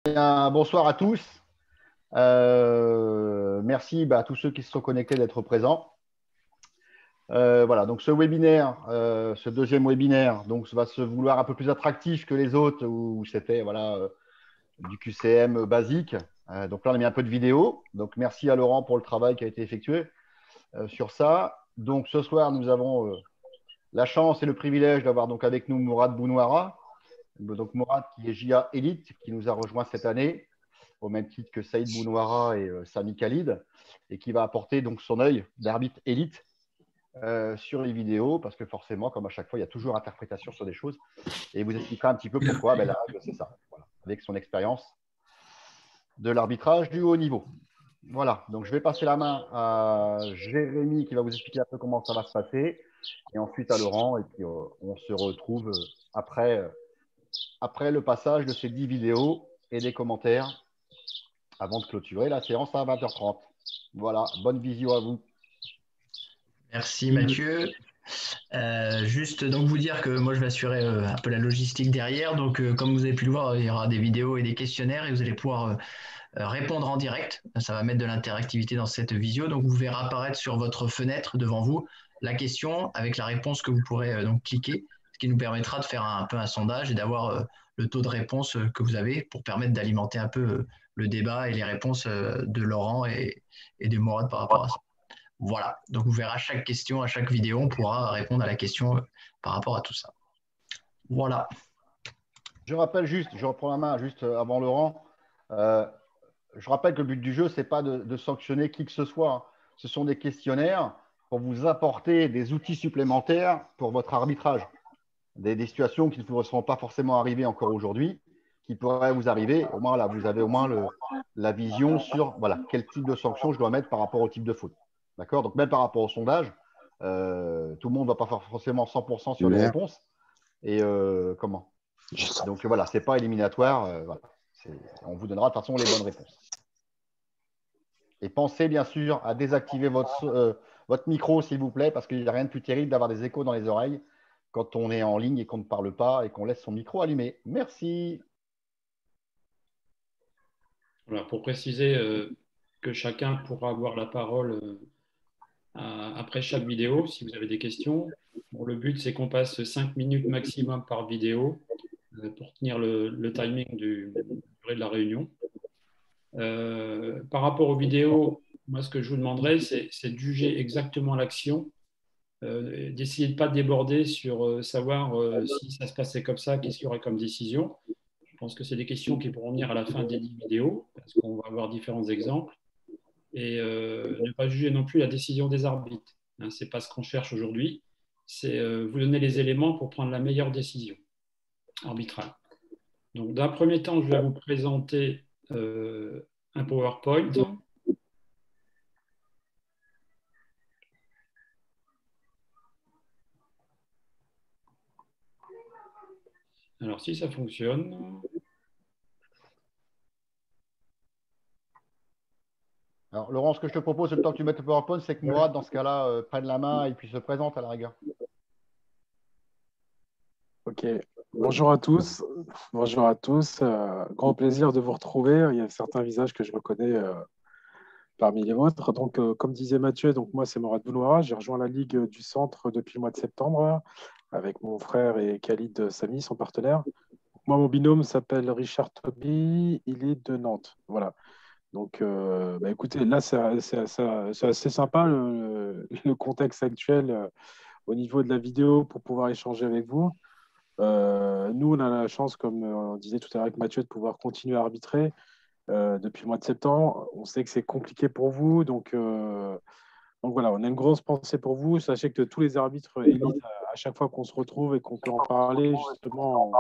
Bien, bonsoir à tous. Merci à tous ceux qui se sont connectés d'être présents. Voilà, donc ce webinaire, ce deuxième webinaire, donc va se vouloir un peu plus attractif que les autres où c'était voilà, du QCM basique. Donc là, on a mis un peu de vidéo. Donc merci à Laurent pour le travail qui a été effectué sur ça. Donc ce soir, nous avons la chance et le privilège d'avoir donc avec nous Mourad Bounouara. Donc Mourad qui est JA Elite, qui nous a rejoint cette année, au même titre que Saïd Bounouara et Sami Khalid, et qui va apporter donc son œil d'arbitre élite sur les vidéos, parce que forcément, comme à chaque fois, il y a toujours interprétation sur des choses, et il vous expliquera un petit peu pourquoi la règle, c'est ça, voilà, avec son expérience de l'arbitrage du haut niveau. Voilà, donc je vais passer la main à Jérémy qui va vous expliquer un peu comment ça va se passer, et ensuite à Laurent, et puis on se retrouve après, après le passage de ces 10 vidéos et des commentaires avant de clôturer la séance à 20h30. Voilà, bonne visio à vous. Merci Mathieu. Juste donc vous dire que moi je vais assurer un peu la logistique derrière. Donc comme vous avez pu le voir, il y aura des vidéos et des questionnaires et vous allez pouvoir répondre en direct. Ça va mettre de l'interactivité dans cette visio. Donc vous verrez apparaître sur votre fenêtre devant vous la question avec la réponse que vous pourrez donc cliquer, ce qui nous permettra de faire un peu un sondage et d'avoir le taux de réponse que vous avez pour permettre d'alimenter un peu le débat et les réponses de Laurent et de Mourad par rapport à ça. Voilà, donc vous verrez à chaque question, à chaque vidéo, on pourra répondre à la question par rapport à tout ça. Voilà. Je rappelle juste, je reprends la main juste avant Laurent. Euh, je rappelle que le but du jeu, ce n'est pas de sanctionner qui que ce soit, hein. Ce sont des questionnaires pour vous apporter des outils supplémentaires pour votre arbitrage. Des situations qui ne vous seront pas forcément arrivées encore aujourd'hui, qui pourraient vous arriver. Au moins, là, vous avez au moins la vision sur voilà, quel type de sanction je dois mettre par rapport au type de faute. D'accord. Donc, même par rapport au sondage, tout le monde ne va pas faire forcément 100% sur les réponses. Et comment Donc, voilà, ce n'est pas éliminatoire. Voilà. On vous donnera de toute façon les bonnes réponses. Et pensez bien sûr à désactiver votre micro, s'il vous plaît, parce qu'il n'y a rien de plus terrible d'avoir des échos dans les oreilles quand on est en ligne et qu'on ne parle pas et qu'on laisse son micro allumé. Merci. Voilà, pour préciser que chacun pourra avoir la parole après chaque vidéo, si vous avez des questions. Bon, le but, c'est qu'on passe 5 minutes maximum par vidéo pour tenir le timing du durée de la réunion. Par rapport aux vidéos, moi, ce que je vous demanderais, c'est de juger exactement l'action, d'essayer de ne pas déborder sur savoir si ça se passait comme ça, qu'est-ce qu'il y aurait comme décision. Je pense que c'est des questions qui pourront venir à la fin des 10 vidéos, parce qu'on va avoir différents exemples. Et ne pas juger non plus la décision des arbitres. Hein, ce n'est pas ce qu'on cherche aujourd'hui. C'est vous donner les éléments pour prendre la meilleure décision arbitrale. Donc, d'un premier temps, je vais vous présenter un PowerPoint. Alors, si ça fonctionne. Alors, Laurent, ce que je te propose, c'est le temps que tu mettes le PowerPoint, c'est que Mourad, dans ce cas-là, prenne la main et puis se présente à la rigueur. Ok, bonjour à tous. Bonjour à tous. Grand plaisir de vous retrouver. Il y a certains visages que je reconnais parmi les vôtres. Donc, comme disait Mathieu, donc moi c'est Mourad Bounouara. J'ai rejoint la Ligue du Centre depuis le mois de septembre avec mon frère et Khalid Sami, son partenaire. Moi, mon binôme s'appelle Richard Toby. Il est de Nantes. Voilà. Donc, écoutez, là c'est assez sympa le contexte actuel au niveau de la vidéo pour pouvoir échanger avec vous. Nous, on a la chance, comme on disait tout à l'heure avec Mathieu, de pouvoir continuer à arbitrer depuis le mois de septembre. On sait que c'est compliqué pour vous, donc voilà, on a une grosse pensée pour vous. Sachez que tous les arbitres élites, à chaque fois qu'on se retrouve et qu'on peut en parler, justement,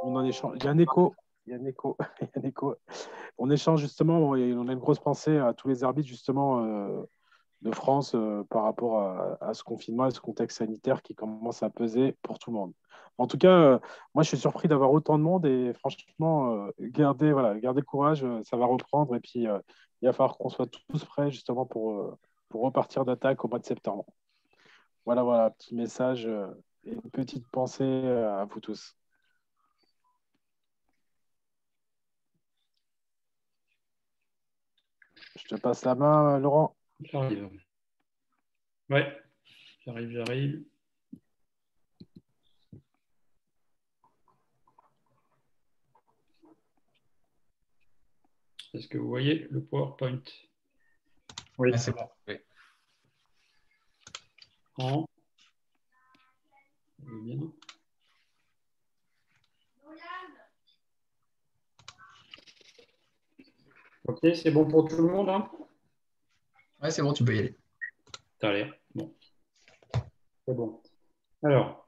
on en échange. Il y a un écho. Il y a un écho. Il y a un écho. On échange justement et on a une grosse pensée à tous les arbitres justement de France par rapport à ce confinement et ce contexte sanitaire qui commence à peser pour tout le monde. En tout cas, moi, je suis surpris d'avoir autant de monde et franchement, gardez courage, ça va reprendre et puis il va falloir qu'on soit tous prêts justement pour repartir d'attaque au mois de septembre. Voilà, voilà, petit message et une petite pensée à vous tous. Je te passe la main, Laurent. J'arrive. Ouais, j'arrive. Est-ce que vous voyez le PowerPoint? Oui, c'est bon. Oui. Bien. Ok, c'est bon pour tout le monde, hein? Ouais, c'est bon, tu peux y aller. Ça a l'air. Bon. C'est bon. Alors,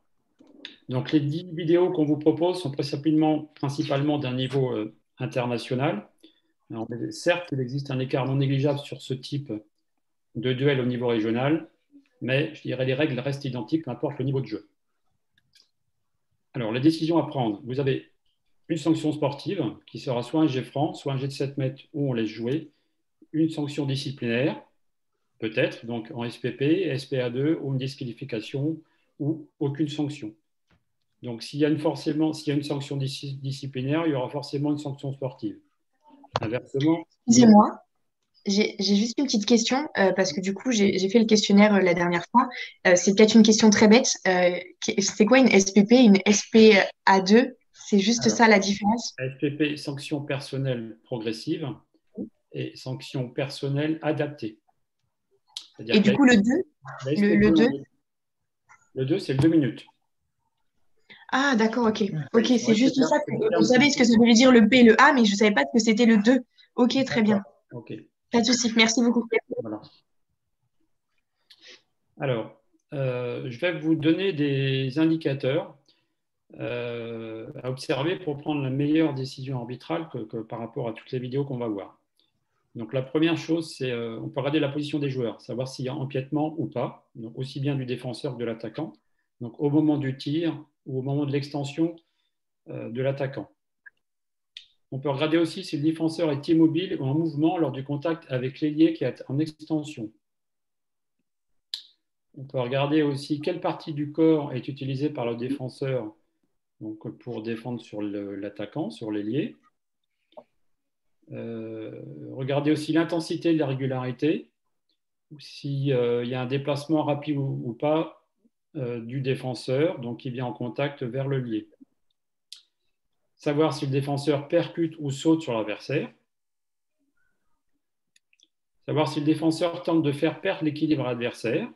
donc les 10 vidéos qu'on vous propose sont principalement d'un niveau international. Alors, certes, il existe un écart non négligeable sur ce type de duel au niveau régional, mais je dirais les règles restent identiques, peu importe le niveau de jeu. Alors, les décisions à prendre. Vous avez une sanction sportive qui sera soit un jet franc, soit un jet de 7 mètres où on laisse jouer, une sanction disciplinaire, peut-être, donc en SPP, SPA2 ou une disqualification ou aucune sanction. Donc, s'il y a une sanction disciplinaire, il y aura forcément une sanction sportive. Inversement, Excusez-moi, j'ai juste une petite question parce que du coup, j'ai fait le questionnaire la dernière fois. C'est peut-être une question très bête. C'est quoi une SPP, une SPA2? C'est juste alors, ça la différence? SPP, sanction personnelle progressive et sanction personnelle adaptée. Et du coup, le 2, la le, SPP, le 2? le 2, c'est le 2 minutes. Ah, d'accord, ok. Ok, Oui, c'est juste ça. c'est Je savais ce que ça voulait dire le B et le A, mais je ne savais pas que c'était le 2. Ok, très bien. Ok, Pas de souci. Merci beaucoup. voilà. Alors, je vais vous donner des indicateurs à observer pour prendre la meilleure décision arbitrale que par rapport à toutes les vidéos qu'on va voir. Donc, la première chose, c'est on peut regarder la position des joueurs, savoir s'il y a empiètement ou pas, donc aussi bien du défenseur que de l'attaquant, donc au moment du tir ou au moment de l'extension de l'attaquant. On peut regarder aussi si le défenseur est immobile ou en mouvement lors du contact avec l'ailier qui est en extension. On peut regarder aussi quelle partie du corps est utilisée par le défenseur donc pour défendre sur l'attaquant, sur l'ailier. Regardez aussi l'intensité de la régularité, s'il y a un déplacement rapide ou pas du défenseur, donc qui vient en contact vers le lié. Savoir si le défenseur percute ou saute sur l'adversaire. Savoir si le défenseur tente de faire perdre l'équilibre à l'adversaire.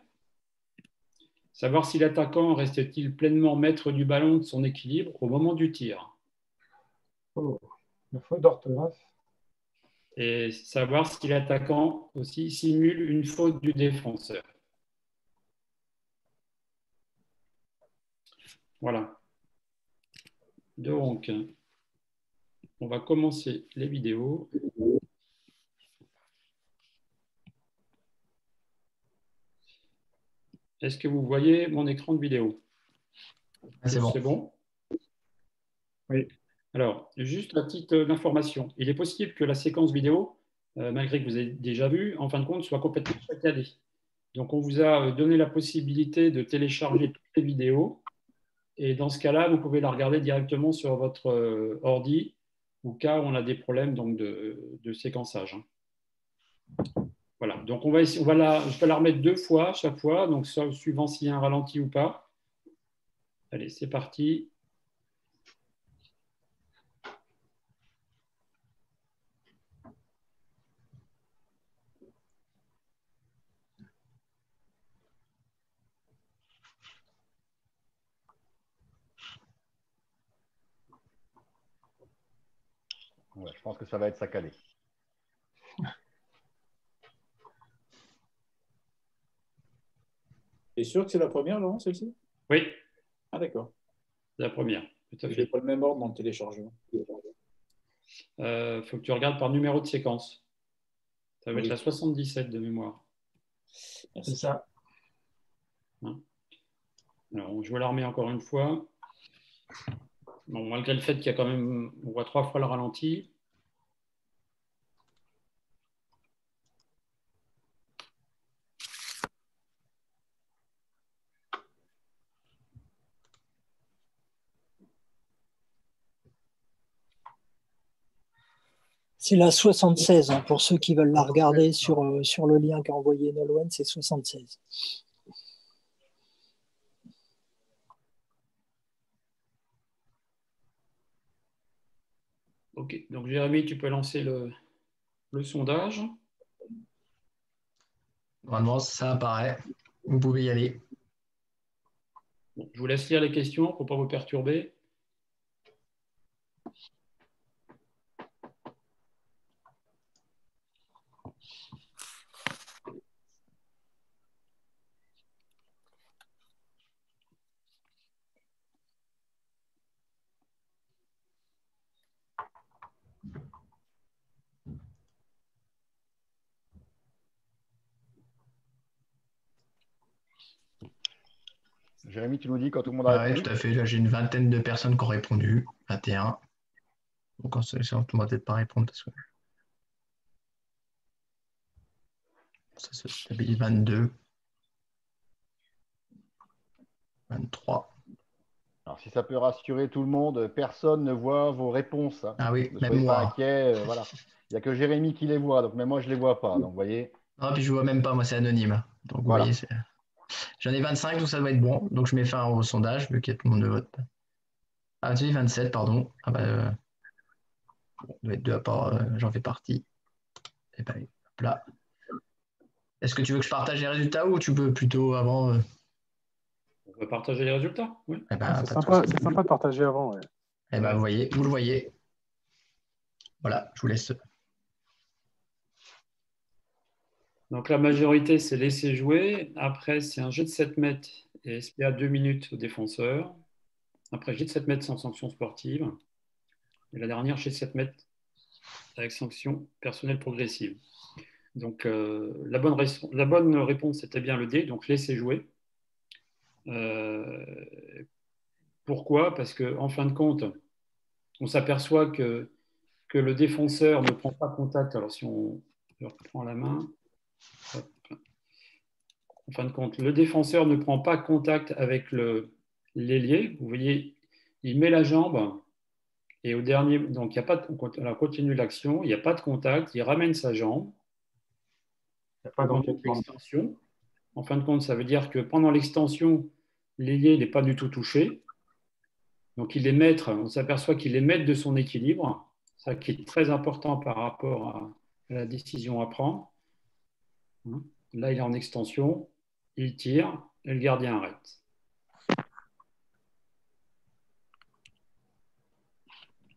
Savoir si l'attaquant reste-t-il pleinement maître du ballon de son équilibre au moment du tir. Oh, le faute d'orthographe. Et savoir si l'attaquant aussi simule une faute du défenseur. Voilà. Donc, on va commencer les vidéos. Est-ce que vous voyez mon écran de vidéo? C'est bon. C'est bon? Oui. Alors, juste à titre d'information, il est possible que la séquence vidéo, malgré que vous ayez déjà vu, en fin de compte, soit complètement saccadée. Donc, on vous a donné la possibilité de télécharger toutes les vidéos. Et dans ce cas-là, vous pouvez la regarder directement sur votre ordi, au cas où on a des problèmes donc, de séquençage. Voilà, donc je vais la remettre 2 fois chaque fois, donc suivant s'il y a un ralenti ou pas. Allez, c'est parti. Ouais, je pense que ça va être saccadé. T'es sûr que c'est la première, Laurent, celle-ci? Oui, Ah, d'accord. c'est la première. Tout à Je fait. n'ai pas le même ordre dans le téléchargement. Faut que tu regardes par numéro de séquence. Ça va être Oui. la 77 de mémoire. Merci. C'est ça. Hein. Alors, je vais la remettre encore une fois. Bon, malgré le fait qu'il y a quand même, on voit 3 fois le ralenti. C'est la 76, hein, pour ceux qui veulent la regarder sur le lien qu'a envoyé Nolwenn, c'est 76. Ok, donc Jérémy, tu peux lancer le sondage. Normalement, ça apparaît. Vous pouvez y aller. Bon, je vous laisse lire les questions pour ne pas vous perturber. Jérémy, tu nous dis quand tout le monde a Ah oui, répondu? tout à fait. Là, j'ai une vingtaine de personnes qui ont répondu. 21. Donc, on ne va peut-être pas répondre parce que ça se stabilise. 22. 23. Alors, si ça peut rassurer tout le monde, personne ne voit vos réponses, hein. Ah oui, Ne même soyez pas moi. inquiets. Voilà. Il n'y a que Jérémy qui les voit, donc même moi, je ne les vois pas. Donc, vous voyez, Ah, puis je ne vois même pas, moi, c'est anonyme. Donc, vous voilà. voyez, j'en ai 25, donc ça doit être bon. Donc, je mets fin au sondage, vu qu'il y a tout le monde de vote. Ah, tu dis 27, pardon. Ah, bah, bon, doit être deux à part, j'en fais partie. Et ben, hop là. Est-ce que tu veux que je partage les résultats ou tu peux plutôt avant On peut partager les résultats. Oui. Eh ben, C'est pas de sympa, souci. c'est sympa de partager avant. Ouais. Eh ben, vous le voyez. Voilà, je vous laisse. Donc la majorité, c'est laisser jouer. Après, c'est un jet de 7 mètres et SPA 2 minutes au défenseur. Après, jet de 7 mètres sans sanction sportive. Et la dernière, jet de 7 mètres avec sanction personnelle progressive. Donc la bonne réponse, c'était bien le D, donc laisser jouer. Pourquoi? Parce qu'en fin de compte, on s'aperçoit que le défenseur ne prend pas contact. Alors si on reprend la main, hop. En fin de compte, le défenseur ne prend pas contact avec l'ailier. Vous voyez, il met la jambe et au dernier, donc il n'y a pas de, alors continue l'action, il n'y a pas de contact, il ramène sa jambe. Il n'y a pas Pendant d'enquêtement. l'extension. En fin de compte, ça veut dire que pendant l'extension, l'ailier n'est pas du tout touché. Donc il est maître, on s'aperçoit qu'il est maître de son équilibre, ça qui est très important par rapport à la décision à prendre. Là, il est en extension, il tire et le gardien arrête.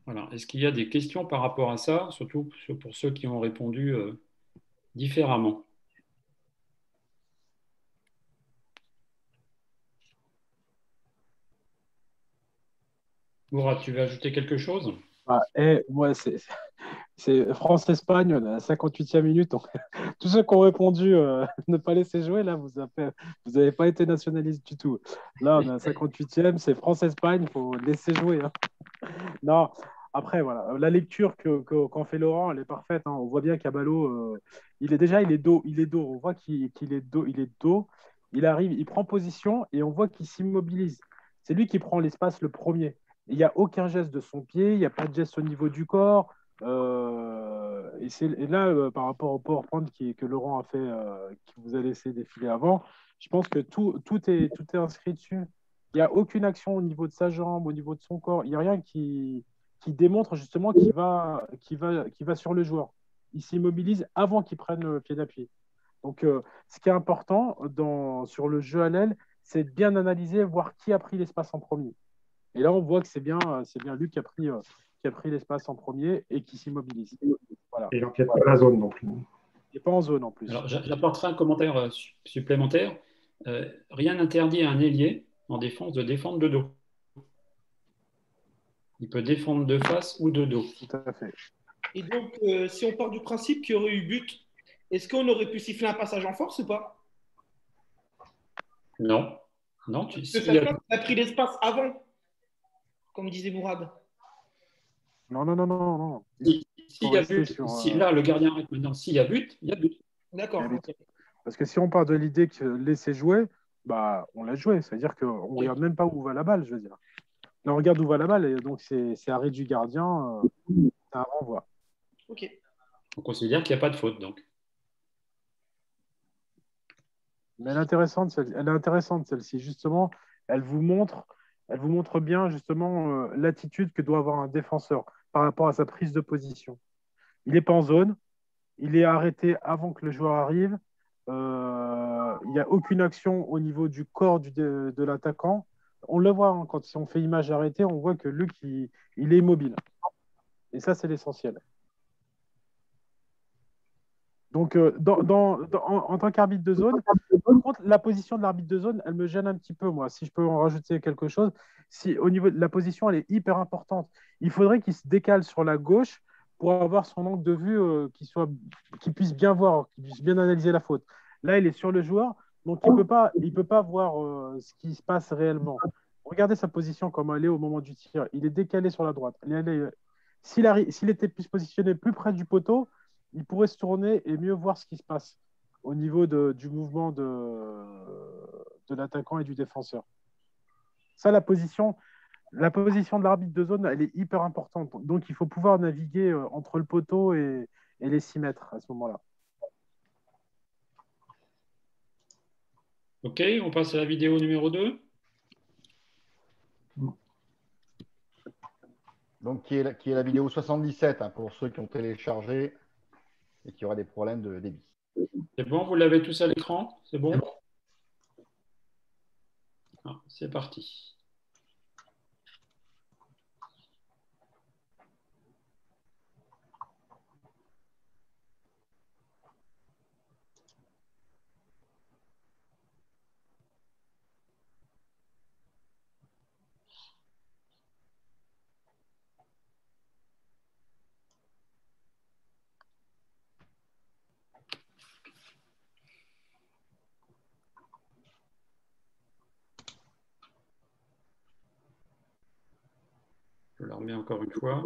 Voilà. Est-ce qu'il y a des questions par rapport à ça, surtout pour ceux qui ont répondu différemment? Mourad, tu veux ajouter quelque chose? Moi, c'est France-Espagne, on est à la 58e minute. Donc, tous ceux qui ont répondu ne pas laisser jouer, là, vous n'avez pas été nationaliste du tout. Là, on est à la 58e, c'est France-Espagne, il faut laisser jouer. Hein. Non, après, voilà, la lecture qu'en fait Laurent, elle est parfaite. Hein. On voit bien qu'Abalo, il est dos. On voit qu'il est dos, il est dos. Il arrive, il prend position et on voit qu'il s'immobilise. C'est lui qui prend l'espace le premier. Il n'y a aucun geste de son pied, il n'y a pas de geste au niveau du corps. Et là, par rapport au PowerPoint que Laurent a fait, qui vous a laissé défiler avant, je pense que tout est inscrit dessus. Il n'y a aucune action au niveau de sa jambe, au niveau de son corps. Il n'y a rien qui démontre justement qu'il va sur le joueur. Il s'immobilise avant qu'il prenne le pied d'appui. Donc, ce qui est important sur le jeu à l'aile, c'est de bien analyser, voir qui a pris l'espace en premier. Et là, on voit que c'est bien lui qui a pris l'espace en premier et qui s'immobilise. Voilà. Et il n'empiète pas la zone non plus. Il n'est pas en zone en plus. Alors, j'apporterai un commentaire supplémentaire. Rien n'interdit à un ailier en défense de défendre de dos. Il peut défendre de face ou de dos. Tout à fait. Et donc, si on part du principe qu'il y aurait eu but, est-ce qu'on aurait pu siffler un passage en force ou pas? Non. Non, Parce que ça a pris l'espace avant, comme disait Mourad. Non. S'il y a but, là, le gardien arrête maintenant. S'il y a but, il y a but. D'accord. Okay. Parce que si on part de l'idée que laisser jouer, bah, on laisse jouer. C'est-à-dire qu'on ne regarde même pas où va la balle, je veux dire. Là, on regarde où va la balle, et donc c'est arrêt du gardien, c'est un renvoi. Ok. On considère qu'il n'y a pas de faute, donc. Mais elle est intéressante, celle-ci. Justement, elle vous montre bien justement l'attitude que doit avoir un défenseur par rapport à sa prise de position. Il n'est pas en zone, il est arrêté avant que le joueur arrive. Il n'y a aucune action au niveau du corps de l'attaquant. On le voit, hein, si on fait image arrêtée, on voit que Luc, il est immobile. Et ça, c'est l'essentiel. Donc, en tant qu'arbitre de zone, par contre, la position de l'arbitre de zone, elle me gêne un petit peu, moi. Si je peux en rajouter quelque chose, si au niveau de la position, elle est hyper importante. Il faudrait qu'il se décale sur la gauche pour avoir son angle de vue qu'il puisse bien voir, qu'il puisse bien analyser la faute. Là, il est sur le joueur, donc il peut pas voir ce qui se passe réellement. Regardez sa position comme elle est au moment du tir. Il est décalé sur la droite. S'il était plus positionné plus près du poteau, il pourrait se tourner et mieux voir ce qui se passe au niveau du mouvement de l'attaquant et du défenseur. Ça, la position de l'arbitre de zone, elle est hyper importante. Donc, il faut pouvoir naviguer entre le poteau et les 6 mètres à ce moment-là. OK, on passe à la vidéo numéro 2. Donc, qui est la vidéo 77 hein, pour ceux qui ont téléchargé et qui aura des problèmes de débit. C'est bon, vous l'avez tous à l'écran? C'est bon? Ah, c'est parti. Je la remets encore une fois.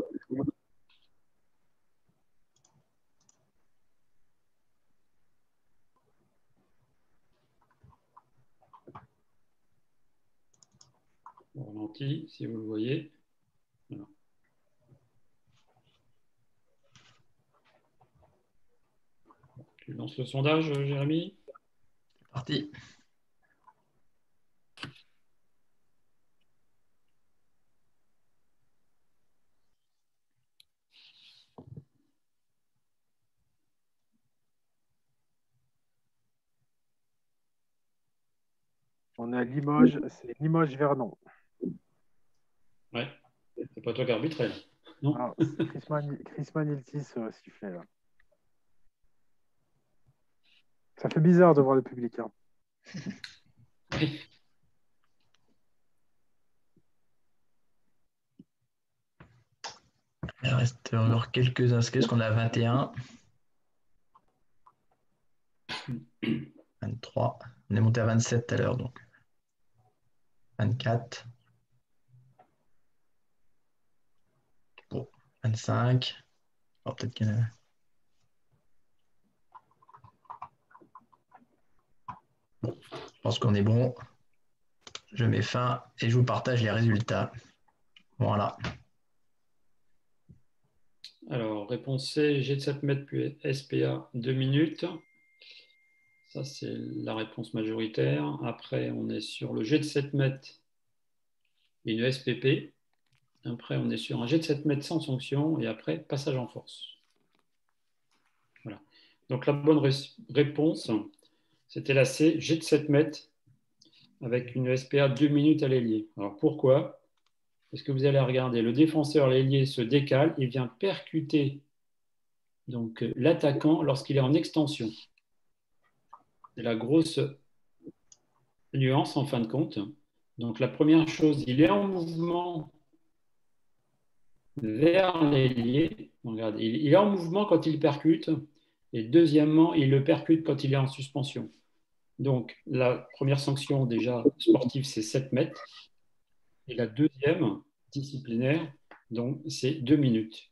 On ralentit, si vous le voyez. Voilà. Tu lances le sondage, Jérémy? C'est parti. On est à Limoges, c'est Limoges-Vernon. Ouais, c'est pas toi qui arbitrais, là. Non? Ah, Chris Maniltis sifflait là. Ça fait bizarre de voir le public. Hein. Oui. Il reste encore quelques inscrits, parce qu'on est à 21. 23. On est monté à 27 tout à l'heure, donc. 24. Bon, 25. Oh, peut-être qu'il y en a. Bon, je pense qu'on est bon. Je mets fin et je vous partage les résultats. Voilà. Alors, réponse C, jet de 7 mètres puis SPA 2 minutes. Ça, c'est la réponse majoritaire. Après, on est sur le jet de 7 mètres et une SPP. Après, on est sur un jet de 7 mètres sans sanction et après, passage en force. Voilà. Donc, la bonne réponse, c'était la C, jet de 7 mètres avec une SPA 2 minutes à l'ailier. Alors, pourquoi? Parce que vous allez regarder, le défenseur, l'ailier, se décale et vient percuter donc l'attaquant lorsqu'il est en extension. C'est la grosse nuance en fin de compte. Donc, la première chose, il est en mouvement vers l'ailier. Regardez, il est en mouvement quand il percute. Et deuxièmement, il le percute quand il est en suspension. Donc, la première sanction déjà sportive, c'est 7 mètres. Et la deuxième, disciplinaire, donc c'est 2 minutes.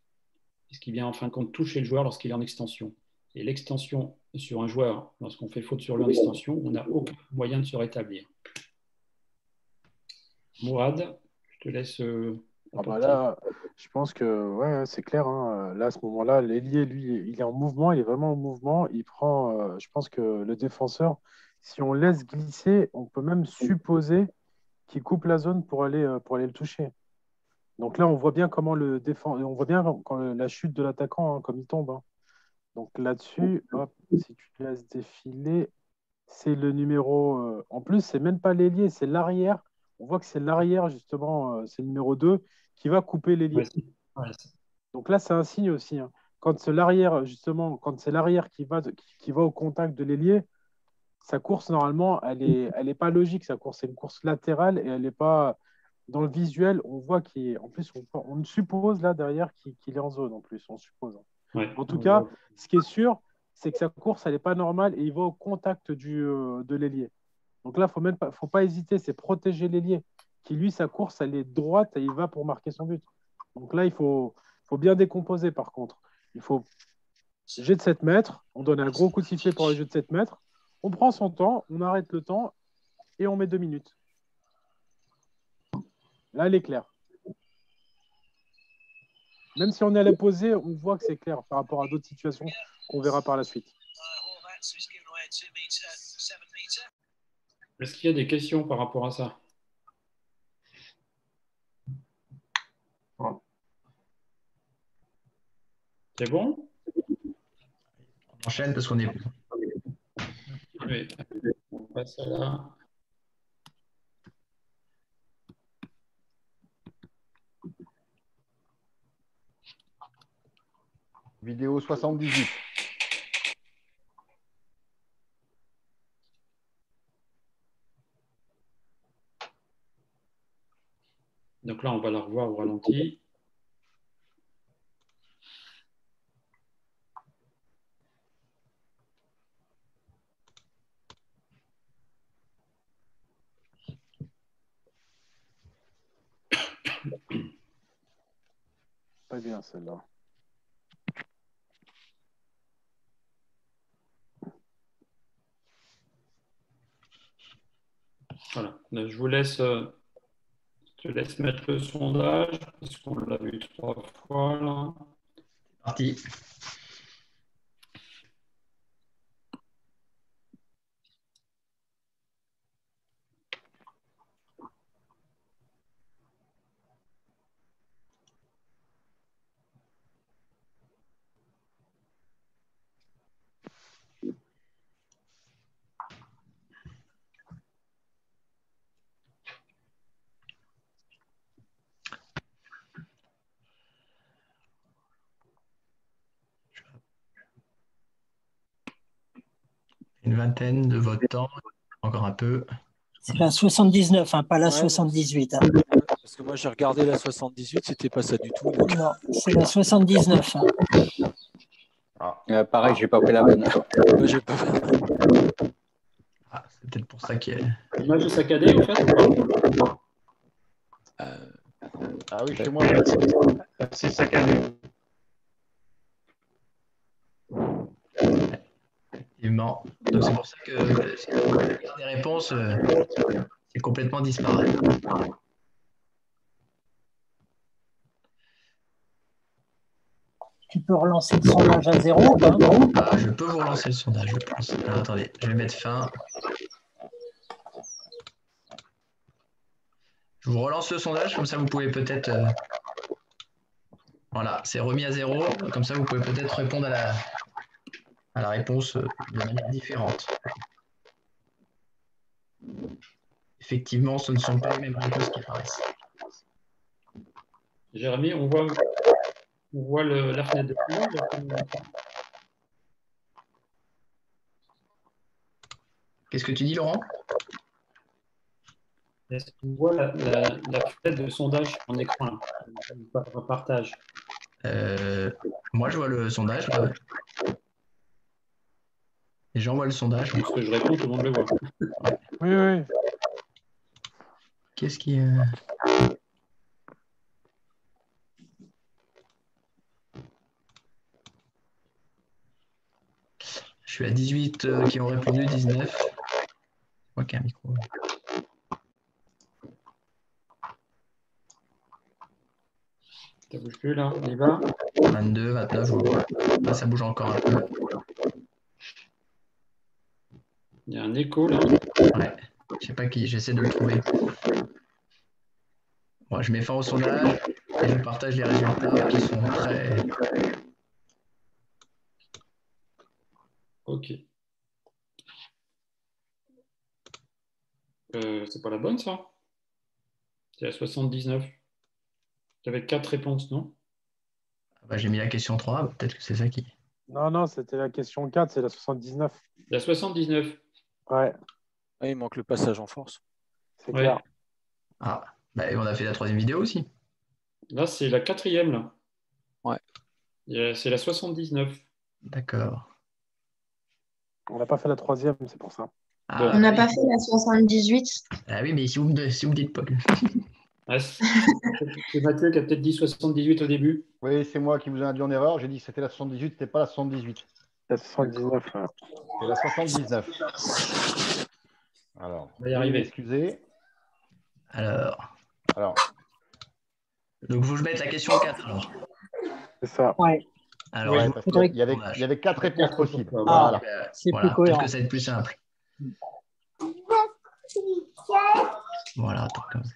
Puisqu'il vient en fin de compte toucher le joueur lorsqu'il est en extension. Et l'extension sur un joueur, lorsqu'on fait faute sur lui en extension, on n'a aucun moyen de se rétablir. Mourad, je te laisse Ah bah là, je pense que ouais, c'est clair, hein. Là, à ce moment-là, l'ailier, lui, il est en mouvement, il est vraiment en mouvement. Il prend, je pense que le défenseur, si on laisse glisser, on peut même supposer qu'il coupe la zone pour aller le toucher. Donc là, on voit bien comment le défend, on voit bien la chute de l'attaquant, hein, comme il tombe, hein. Donc là-dessus, hop, si tu te laisses défiler, c'est le numéro. En plus, c'est même pas l'ailier, c'est l'arrière. On voit que c'est l'arrière, justement, c'est le numéro 2 qui va couper Ouais, l'ailier. ouais, Donc là, c'est un signe aussi, hein. Quand c'est l'arrière, justement, quand c'est l'arrière qui va au contact de l'ailier, sa course, normalement, elle est pas logique. Sa course, c'est une course latérale et elle n'est pas dans le visuel. On voit en plus, on suppose là derrière qu'il est en zone, en plus, on suppose, hein. ouais, En tout on cas, voit. ce qui est sûr, c'est que sa course, elle n'est pas normale et il va au contact de l'ailier. Donc là, faut pas hésiter, c'est protéger l'ailier, qui lui, sa course, elle est droite et il va pour marquer son but. Donc là, faut bien décomposer par contre. Il faut jet de 7 mètres, on donne un gros coup de sifflet pour le jet de 7 mètres, on prend son temps, on arrête le temps et on met 2 minutes. Là, elle est claire. Même si on est à la poser, on voit que c'est clair par rapport à d'autres situations qu'on verra par la suite. Est-ce qu'il y a des questions par rapport à ça? C'est bon? On enchaîne parce qu'on est. Oui. On passe à là. Vidéo 78. Donc là, on va la revoir au ralenti. Pas bien celle-là. Voilà. Donc, je te laisse mettre le sondage parce qu'on l'a vu 3 fois là. Parti. Une vingtaine de votants, encore un peu. C'est la 79, hein, pas la Ouais. 78. Hein. Parce que moi, j'ai regardé la 78, c'était pas ça du tout. Donc... Non, c'est la 79. Hein. Pareil, j'ai pas pris la bonne. Moi, j'ai pas... Ah, c'est peut-être pour ça qu'il y a. L'image est saccadée, en fait, ou pas? Ah oui, chez moi. C'est saccadé. Effectivement. Donc c'est pour ça que les réponses, c'est complètement disparate. Tu peux relancer le sondage à zéro ou pas? Ah, je peux vous relancer le sondage, je pense. Alors, attendez, je vais mettre fin. Je vous relance le sondage, comme ça vous pouvez peut-être... Voilà, c'est remis à zéro, comme ça vous pouvez peut-être répondre à la réponse de manière différente. Effectivement, ce ne sont pas les mêmes réponses qui apparaissent. Jérémy, on voit la fenêtre de couleur. Qu'est-ce que tu dis, Laurent? Est-ce qu'on voit la fenêtre de sondage en écran là, en partage? Moi, je vois le sondage. Là. Les gens voient le sondage. Parce que je réponds, tout le monde le voit. Oui, oui. Qu'est-ce qui... Je suis à 18 qui ont répondu, 19. Je crois qu'il y a un micro. Ça bouge plus là, on y va. 22, 29, je vois. Là, ça bouge encore un peu. Il y a un écho là. Ouais. Je sais pas qui, j'essaie de le trouver. Bon, je mets fin au sondage et je vous partage les résultats qui sont très. Ok. C'est pas la bonne ça? C'est la 79. Il y avait 4 réponses, non? Bah, j'ai mis la question 3, peut-être que c'est ça qui. Non, c'était la question 4, c'est la 79. La 79. Ouais. Ah, il manque le passage en force. C'est Ouais. clair. Ah, bah, et on a fait la 3e vidéo aussi. Là, c'est la 4e là. Ouais. C'est la 79. D'accord. On n'a pas fait la 3e, c'est pour ça. Ah, On n'a oui. pas fait la 78. Ah oui, mais si vous me dites pas. Ah, c'est Mathieu qui a peut-être dit 78 au début. Oui, c'est moi qui vous ai induit en erreur. J'ai dit que c'était la 78, c'était pas la 78. La 79. C'est la 79. Alors, On va y arriver. Excusez. Alors, Donc, faut que je mette la question 4 alors. C'est ça. Ouais. Alors, ouais, je parce vous- qu'il y avait 4 réponses Quatre possibles. réponses, Voilà. C'est voilà, plus peut-être cohérent. que ça va être plus simple. Voilà, attends, comme ça.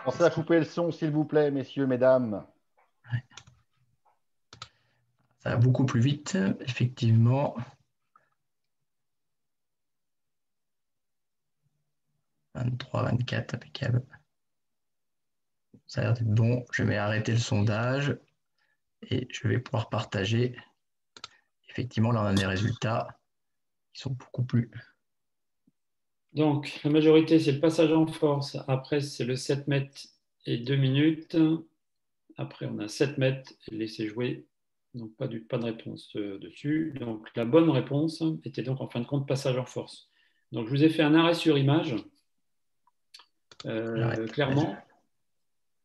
Pensez à couper le son, s'il vous plaît, messieurs, mesdames. Ça va beaucoup plus vite, effectivement. 23, 24, impeccable. Ça a l'air d'être bon. Je vais arrêter le sondage et je vais pouvoir partager. Effectivement, là, on a des résultats qui sont beaucoup plus. Donc, la majorité, c'est le passage en force. Après, c'est le 7 mètres et 2 minutes. Après, on a 7 mètres et laisser jouer. Donc, pas de réponse dessus. Donc, la bonne réponse était donc en fin de compte passage en force. Donc, je vous ai fait un arrêt sur image. Clairement.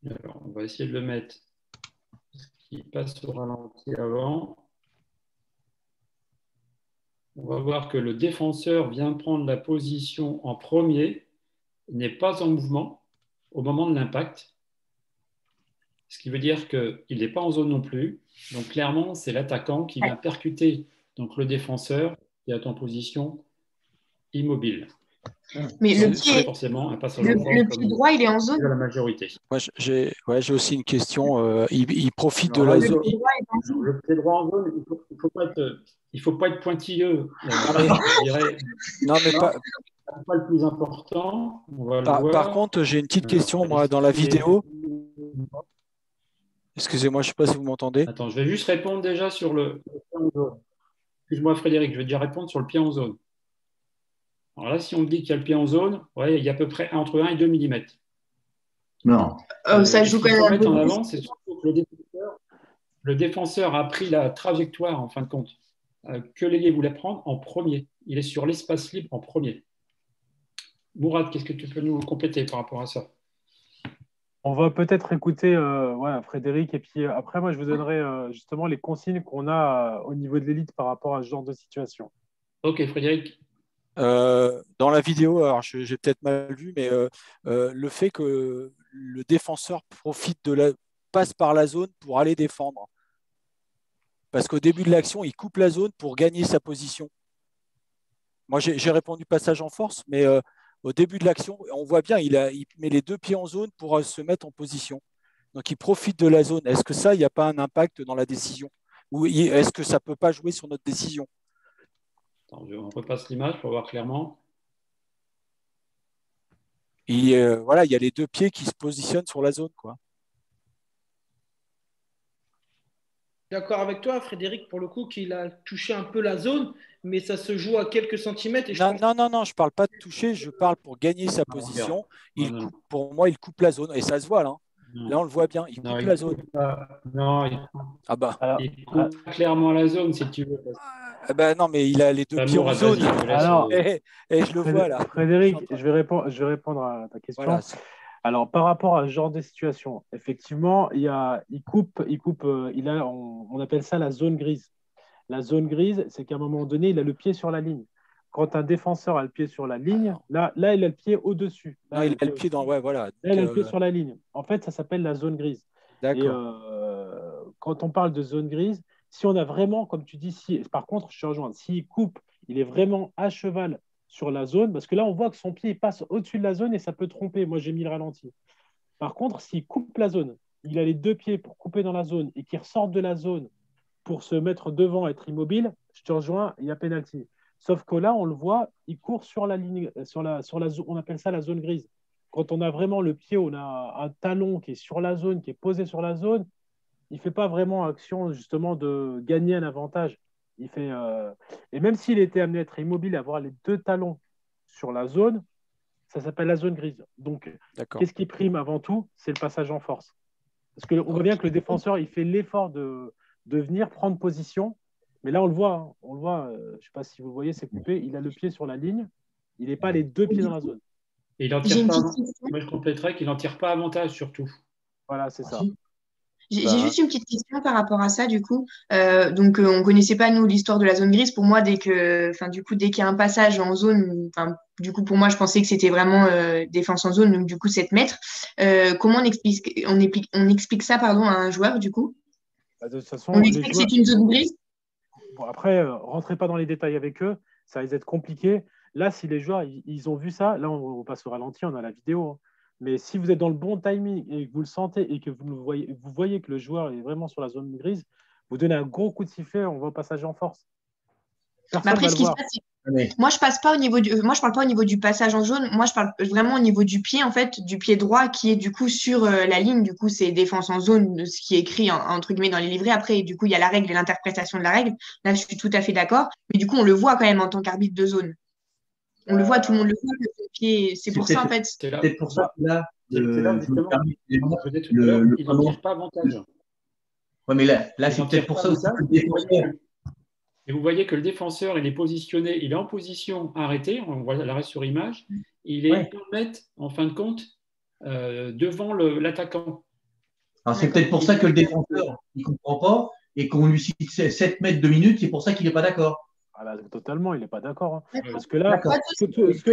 Alors, on va essayer de le mettre qui passe au ralenti avant. On va voir que le défenseur vient prendre la position en premier, n'est pas en mouvement au moment de l'impact, ce qui veut dire qu'il n'est pas en zone non plus. Donc clairement, c'est l'attaquant qui vient percuter donc le défenseur qui est en position immobile. Mais le Donc, pied, forcément un passage en force le comme pied droit, il est en zone. de la majorité. Moi, j'ai aussi une question. Il profite de Alors là, la zone. le pied droit en zone, il faut pas être pointilleux. Je dirais, Non, mais pas. pas le plus important. On va le voir. Par contre, j'ai une petite question, moi, dans la vidéo. Excusez-moi, je ne sais pas si vous m'entendez. Attends, je vais juste répondre déjà sur le pied en zone. Excuse-moi, Frédéric, je vais déjà répondre sur le pied en zone. Alors là, si on me dit qu'il y a le pied en zone, ouais, il y a à peu près entre 1 et 2 mm. Non. Ça joue quand Ce qu'il même faut un mettre peu en plus. avant, c'est surtout que le défenseur a pris la trajectoire, en fin de compte, que l'ailier voulait prendre en premier. Il est sur l'espace libre en premier. Mourad, qu'est-ce que tu peux nous compléter par rapport à ça? On va peut-être écouter Frédéric et puis après, moi, je vous donnerai justement les consignes qu'on a au niveau de l'élite par rapport à ce genre de situation. Ok, Frédéric. Dans la vidéo, alors j'ai peut-être mal vu, mais le fait que le défenseur passe par la zone pour aller défendre. Parce qu'au début de l'action, il coupe la zone pour gagner sa position. Moi, j'ai répondu passage en force, mais au début de l'action, on voit bien, il met les 2 pieds en zone pour se mettre en position. Donc, il profite de la zone. Est-ce que ça, il n'y a pas un impact dans la décision? Ou est-ce que ça ne peut pas jouer sur notre décision? Attends, on repasse l'image pour voir clairement. Et voilà, il y a les 2 pieds qui se positionnent sur la zone, quoi. D'accord avec toi, Frédéric, pour le coup, qu'il a touché un peu la zone, mais ça se joue à quelques centimètres. Et non, je ne parle pas de toucher, je parle pour gagner sa position. Pour moi, il coupe la zone. Et ça se voit, là. Là, on le voit bien, il coupe la zone. Il coupe clairement la zone, si tu veux. Non, mais il a les 2 pieds en zone. Alors, et je le vois, là. Frédéric, je vais répondre à ta question. Voilà. Alors, par rapport à ce genre de situation, effectivement, il coupe, on appelle ça la zone grise. La zone grise, c'est qu'à un moment donné, il a le pied sur la ligne. Quand un défenseur a le pied sur la ligne, là, il a le pied au-dessus. Non, il a le pied dans. Ouais, voilà. Là, il a le pied sur la ligne. En fait, ça s'appelle la zone grise. Et quand on parle de zone grise, si on a vraiment, comme tu dis, par contre, je te rejoins, s'il coupe, il est vraiment à cheval sur la zone, parce que là, on voit que son pied passe au-dessus de la zone et ça peut tromper. Moi, j'ai mis le ralenti. Par contre, s'il coupe la zone, il a les deux pieds pour couper dans la zone et qu'il ressorte de la zone pour se mettre devant, être immobile, je te rejoins, il y a pénalty. Sauf que là, on le voit, il court sur la ligne, on appelle ça la zone grise. Quand on a vraiment le pied, on a un talon qui est sur la zone, qui est posé sur la zone, il ne fait pas vraiment action justement de gagner un avantage. Et même s'il était amené à être immobile, à avoir les deux talons sur la zone, ça s'appelle la zone grise. Donc, qu'est-ce qui prime avant tout? C'est le passage en force. Parce qu'on voit bien que le défenseur, il fait l'effort de venir prendre position. Mais là, on le voit. Hein. On le voit. Je ne sais pas si vous voyez, c'est coupé. Il a le pied sur la ligne. Il n'est pas les deux pieds dans la zone. Et il en tire pas. Moi, je compléterais qu'il n'en tire pas avantage surtout. Voilà, c'est ça. J'ai juste une petite question par rapport à ça, du coup. Donc, on ne connaissait pas, nous, l'histoire de la zone grise. Pour moi, dès qu'il y a un passage en zone, du coup, pour moi, je pensais que c'était vraiment défense en zone, donc du coup, 7 mètres. Comment on explique ça pardon, à un joueur, du coup? De toute façon, on explique que c'est une zone grise? Bon, après, rentrez pas dans les détails avec eux, ça risque d'être compliqué. Là, si les joueurs ils ont vu ça, là, on passe au ralenti, on a la vidéo. Hein. Mais si vous êtes dans le bon timing et que vous le sentez et que vous voyez que le joueur est vraiment sur la zone grise, vous donnez un gros coup de sifflet, on va au passage en force. Après, ce qui se passe, moi, je parle pas au niveau du passage en zone. Moi, je parle vraiment au niveau du pied, en fait, du pied droit qui est du coup sur la ligne. Du coup, c'est défense en zone, ce qui est écrit entre guillemets dans les livrets. Après, du coup, il y a la règle et l'interprétation de la règle. Là, je suis tout à fait d'accord. Mais du coup, on le voit quand même en tant qu'arbitre de zone. On le voit, tout le monde le voit, que son pied. C'est pour ça, en fait. C'est peut-être pour ça que là, justement, il n'en tire pas avantage. Oui, mais là c'est peut-être pour ça aussi que le défenseur. Et vous voyez que le défenseur, il est positionné, il est en position arrêtée, on voit l'arrêt sur image, il est 1 mètre, en fin de compte, devant l'attaquant. Alors c'est peut-être pour ça que le défenseur, il ne comprend pas et qu'on lui cite 7 mètres 2 minutes, c'est pour ça qu'il n'est pas d'accord. Ah là, totalement, il n'est pas d'accord. Hein. Parce que là,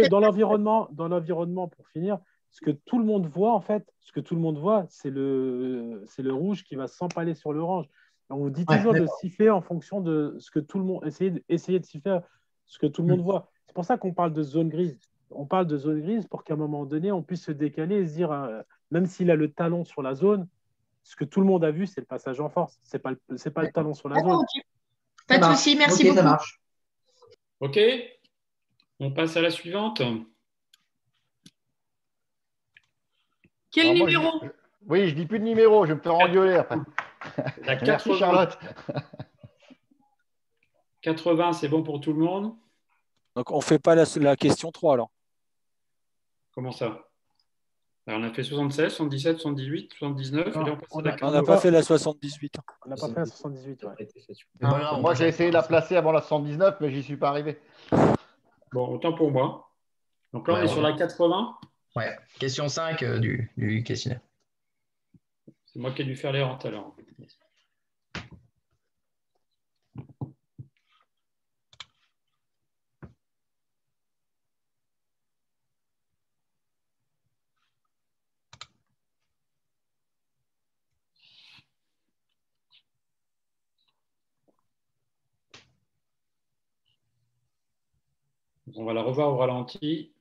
dans l'environnement, pour finir, ce que tout le monde voit, en fait, c'est le rouge qui va s'empaler sur l'orange. On vous dit toujours de siffler en fonction de ce que tout le monde. Essayez de siffler ce que tout le monde voit. C'est pour ça qu'on parle de zone grise. On parle de zone grise pour qu'à un moment donné, on puisse se décaler et se dire, même s'il a le talon sur la zone, ce que tout le monde a vu, c'est le passage en force. C'est pas le talon sur la zone. Pas de souci, merci beaucoup. Ça marche. Ok, on passe à la suivante. Quel numéro? Oui, je dis plus de numéro, je vais me faire engueuler après. La 80. Merci Charlotte. 80, c'est bon pour tout le monde? Donc, on ne fait pas la question 3 alors. Comment ça? Alors, on a fait 76, 77, 78, 79. Non, on n'a pas fait la 78. On n'a pas fait la 78, ouais. Moi, j'ai essayé de la placer avant la 79, mais j'y suis pas arrivé. Bon, autant pour moi. Donc là, on est sur la 80. Ouais, question 5 du questionnaire. C'est moi qui ai dû faire l'erreur tout à l'heure. On va la revoir au ralenti,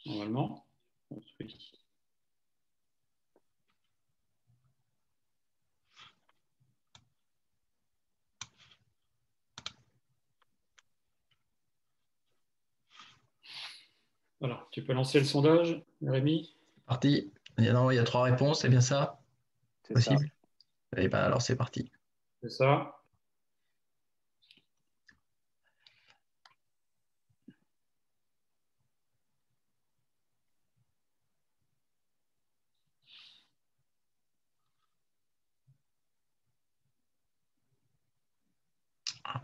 normalement. Voilà, tu peux lancer le sondage, Rémi. Parti. Il y a 3 réponses, c'est bien ça? C'est possible? Eh bien, alors c'est parti. C'est ça.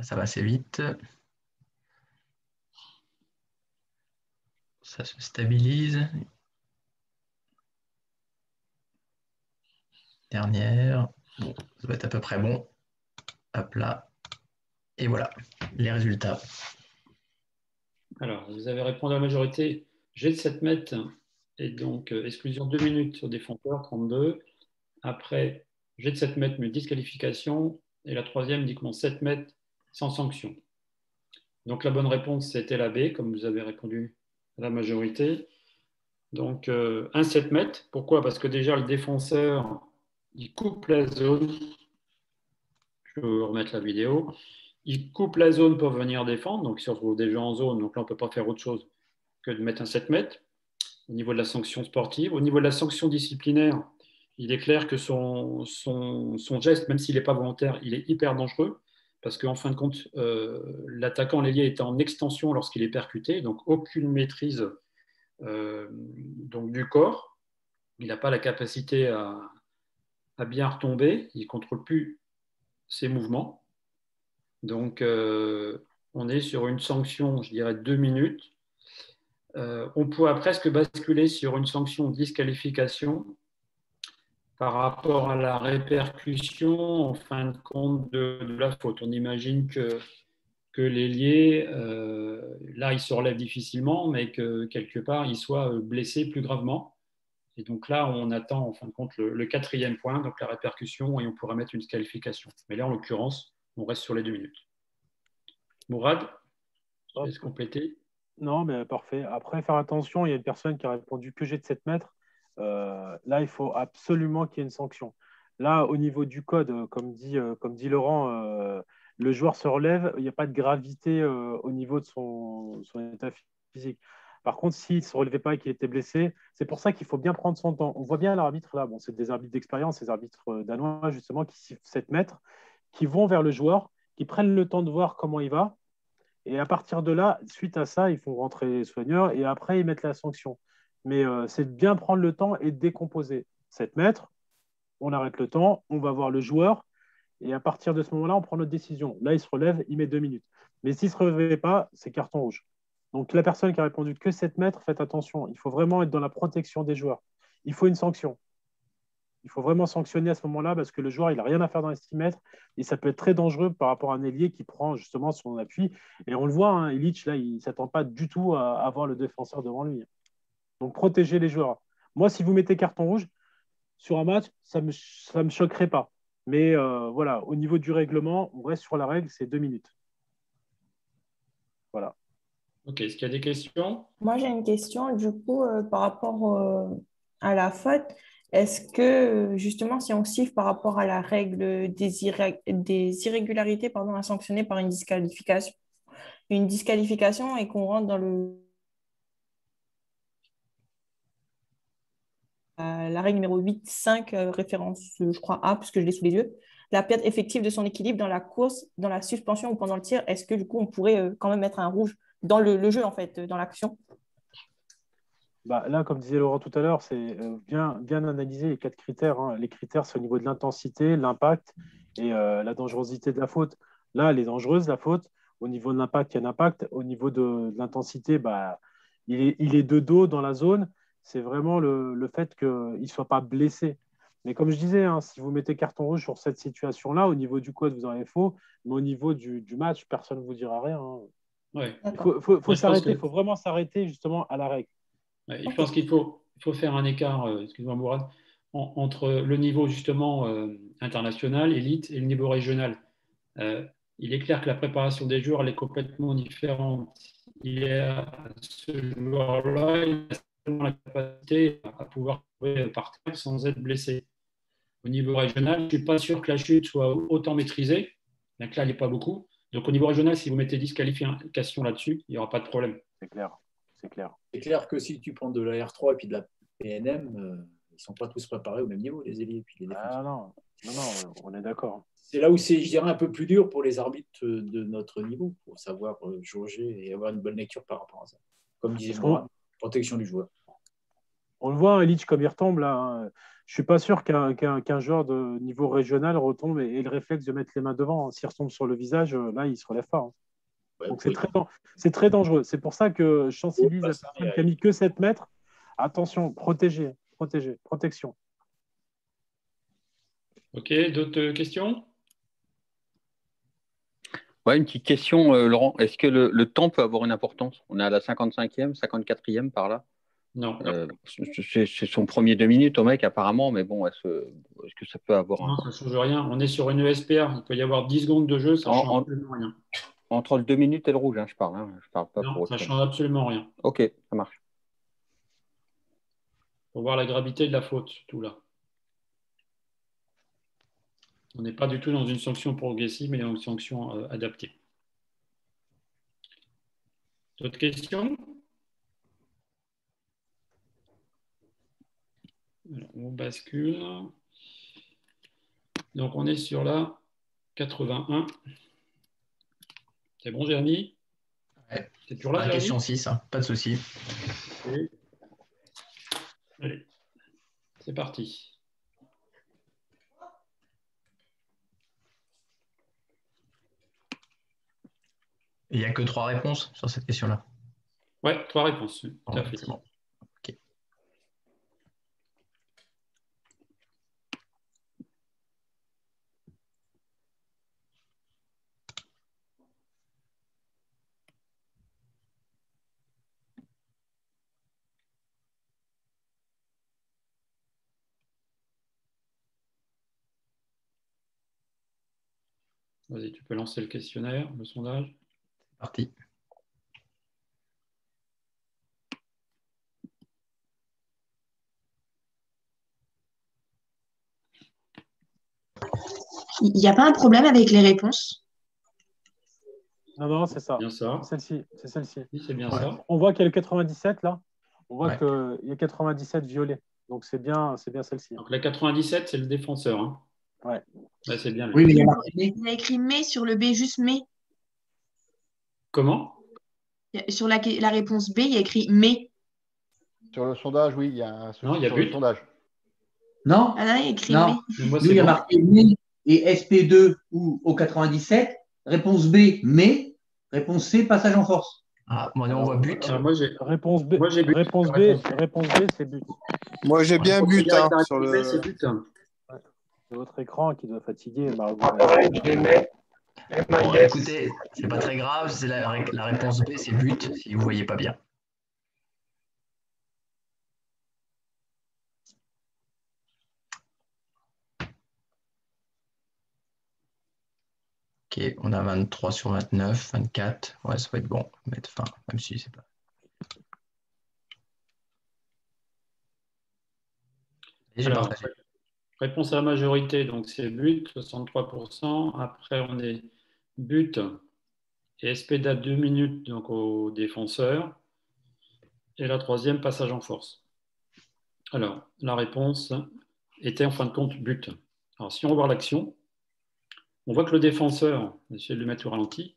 Ça va assez vite. Ça se stabilise. Dernière. Bon, ça doit être à peu près bon. Hop là. Et voilà, les résultats. Alors, vous avez répondu à la majorité. Jet de 7 mètres et donc exclusion 2 minutes sur défenseur, 32. Après, jet de 7 mètres, mais disqualification. Et la troisième, uniquement 7 mètres sans sanction. Donc la bonne réponse, c'était la B, comme vous avez répondu à la majorité. Donc un 7 mètres. Pourquoi? Parce que déjà, le défenseur, il coupe la zone. Je vais vous remettre la vidéo. Il coupe la zone pour venir défendre. Donc il se retrouve déjà en zone. Donc là, on ne peut pas faire autre chose que de mettre un 7 mètres au niveau de la sanction sportive. Au niveau de la sanction disciplinaire, il est clair que son geste, même s'il n'est pas volontaire, il est hyper dangereux parce qu'en fin de compte, l'attaquant l'ailier est en extension lorsqu'il est percuté, donc aucune maîtrise donc du corps. Il n'a pas la capacité à bien retomber, il ne contrôle plus ses mouvements. Donc, on est sur une sanction, je dirais, 2 minutes. On pourrait presque basculer sur une sanction de disqualification par rapport à la répercussion en fin de compte de la faute. On imagine que l'ailier, là, il se relève difficilement, mais que quelque part, il soit blessé plus gravement. Et donc là, on attend en fin de compte le quatrième point, donc la répercussion, et on pourra mettre une disqualification. Mais là, en l'occurrence, on reste sur les 2 minutes. Mourad, je te laisse compléter. Non, mais parfait. Après, faire attention, il y a une personne qui a répondu que j'ai de 7 mètres. Là, il faut absolument qu'il y ait une sanction. Là, au niveau du code, comme dit Laurent, le joueur se relève, il n'y a pas de gravité au niveau de son état physique. Par contre, s'il ne se relevait pas et qu'il était blessé, c'est pour ça qu'il faut bien prendre son temps. On voit bien l'arbitre là, bon, c'est des arbitres d'expérience, ces arbitres danois justement qui sifflent 7 mètres, qui vont vers le joueur, qui prennent le temps de voir comment il va. Et à partir de là, suite à ça, ils font rentrer les soigneurs et après, ils mettent la sanction. Mais c'est de bien prendre le temps et de décomposer. 7 mètres, on arrête le temps, on va voir le joueur et à partir de ce moment-là, on prend notre décision. Là, il se relève, il met 2 minutes. Mais s'il ne se relevait pas, c'est carton rouge. Donc, la personne qui a répondu que 7 mètres, faites attention. Il faut vraiment être dans la protection des joueurs. Il faut une sanction. Il faut vraiment sanctionner à ce moment-là parce que le joueur, il n'a rien à faire dans les 6 mètres et ça peut être très dangereux par rapport à un ailier qui prend justement son appui. Et on le voit, hein, Illich, là, il ne s'attend pas du tout à avoir le défenseur devant lui. Donc, protégez les joueurs. Moi, si vous mettez carton rouge sur un match, ça me choquerait pas. Mais voilà, au niveau du règlement, on reste sur la règle, c'est 2 minutes. Voilà. Ok, est-ce qu'il y a des questions? Moi, j'ai une question, du coup, par rapport à la faute. Est-ce que, justement, si on siffle par rapport à la règle des irrégularités à sanctionner par une disqualification et qu'on rentre dans la règle numéro 8.5, référence, je crois, A, puisque je l'ai sous les yeux, la perte effective de son équilibre dans la course, dans la suspension ou pendant le tir, est-ce que, du coup, on pourrait quand même mettre un rouge dans le jeu, en fait, dans l'action? Bah, là, comme disait Laurent tout à l'heure, c'est bien analyser les 4 critères. Hein. Les critères, c'est au niveau de l'intensité, l'impact et la dangerosité de la faute. Là, elle est dangereuse, la faute. Au niveau de l'impact, il y a un impact. Au niveau de l'intensité, bah, il est de dos dans la zone. C'est vraiment le fait qu'il ne soit pas blessé. Mais comme je disais, hein, si vous mettez carton rouge sur cette situation-là, au niveau du code, vous aurez faux. Mais au niveau du match, personne ne vous dira rien. Hein. Ouais. Il faut s'arrêter. Il faut vraiment s'arrêter justement à la règle. Ouais, je pense qu'il faut faire un écart, excuse-moi Mourad, entre le niveau justement international, élite, et le niveau régional. Il est clair que la préparation des joueurs elle est complètement différente. Ce joueur-là, il a seulement la capacité à pouvoir jouer par terre sans être blessé. Au niveau régional, je ne suis pas sûr que la chute soit autant maîtrisée. Donc là, elle n'est pas beaucoup. Donc au niveau régional, si vous mettez disqualification là-dessus, il n'y aura pas de problème. C'est clair. C'est clair. C'est clair que si tu prends de la R3 et puis de la PNM, ils ne sont pas tous préparés au même niveau, les ailiers et puis les défenseurs. Ah non, on est d'accord. C'est là où c'est, je dirais, un peu plus dur pour les arbitres de notre niveau, pour savoir jauger et avoir une bonne lecture par rapport à ça. Comme disait moi, protection du joueur. On le voit, Illich, comme il retombe là. Hein. Je ne suis pas sûr qu'un joueur de niveau régional retombe et ait le réflexe de mettre les mains devant. S'il retombe sur le visage, là, il ne se relève pas. Hein. Ouais, donc c'est très dangereux. C'est pour ça que je sensibilise la personne qui a mis que 7 mètres. Attention, protection. OK, d'autres questions? Ouais, une petite question, Laurent. Est-ce que le temps peut avoir une importance? On est à la 55e, 54e par là. Non. C'est son premier 2 minutes au mec, apparemment, mais bon, est-ce que ça peut avoir Non, ça ne change rien. On est sur une ESPR. Il peut y avoir 10 secondes de jeu, ça ne change absolument rien. Entre le 2 minutes et le rouge, hein, je parle. Je parle pas Non, pour ça autre ne chose. change absolument rien. Ok, ça marche. Pour voir la gravité de la faute, tout là. On n'est pas du tout dans une sanction progressive, mais dans une sanction adaptée. D'autres questions? Alors, on bascule. Donc, on est sur la 81. C'est bon, Jérémy? Ouais. C'est toujours là, La Jérémy? question 6, hein, pas de souci. Okay. Allez, c'est parti. Il n'y a que 3 réponses sur cette question-là. Ouais, 3 réponses. Tout à fait. C'est bon. Ok. Vas-y, tu peux lancer le questionnaire, le sondage. C'est parti. Il n'y a pas un problème avec les réponses? Non, c'est ça. Bien ça. C'est celle-ci. C'est celle-ci. Oui, c'est bien ça. On voit qu'il y a le 97 là. On voit qu'il y a 97 violets. Donc c'est bien celle-ci. Donc la 97, c'est le défenseur. Hein. Ouais. Là, c'est bien. Oui, mais il y a écrit mais sur le B, juste mais. Comment? Sur la réponse B, il y a écrit mais. Sur le sondage, oui, il y a un souci Non, il y a sur but. le sondage. Non, Ah non, il y a écrit non. mais. Moi, Nous, il y a bon. marqué mais et SP2 ou au 97. Réponse B, mais. Réponse C, passage en force. Ah, moi, on voit but. Moi, j'ai Réponse B. Moi, j'ai but. Réponse B, c'est but. Moi, j'ai bien but Direct, hein, la sur réponse le. B, c'est but. C'est votre écran qui doit fatiguer, Margot. Bon, écoutez, c'est pas très grave. C'est la réponse B, c'est but, si vous ne voyez pas bien. Ok, on a 23 sur 29, 24. Ouais, ça va être bon. On va mettre fin, même si c'est pas. Et j'ai Alors, partagé. réponse à la majorité, donc c'est but, 63%. Après, on est but et SP date 2 minutes donc au défenseur. Et la troisième, passage en force. Alors, la réponse était en fin de compte but. Alors, si on revoit l'action, on voit que le défenseur, j'essaie de le mettre au ralenti,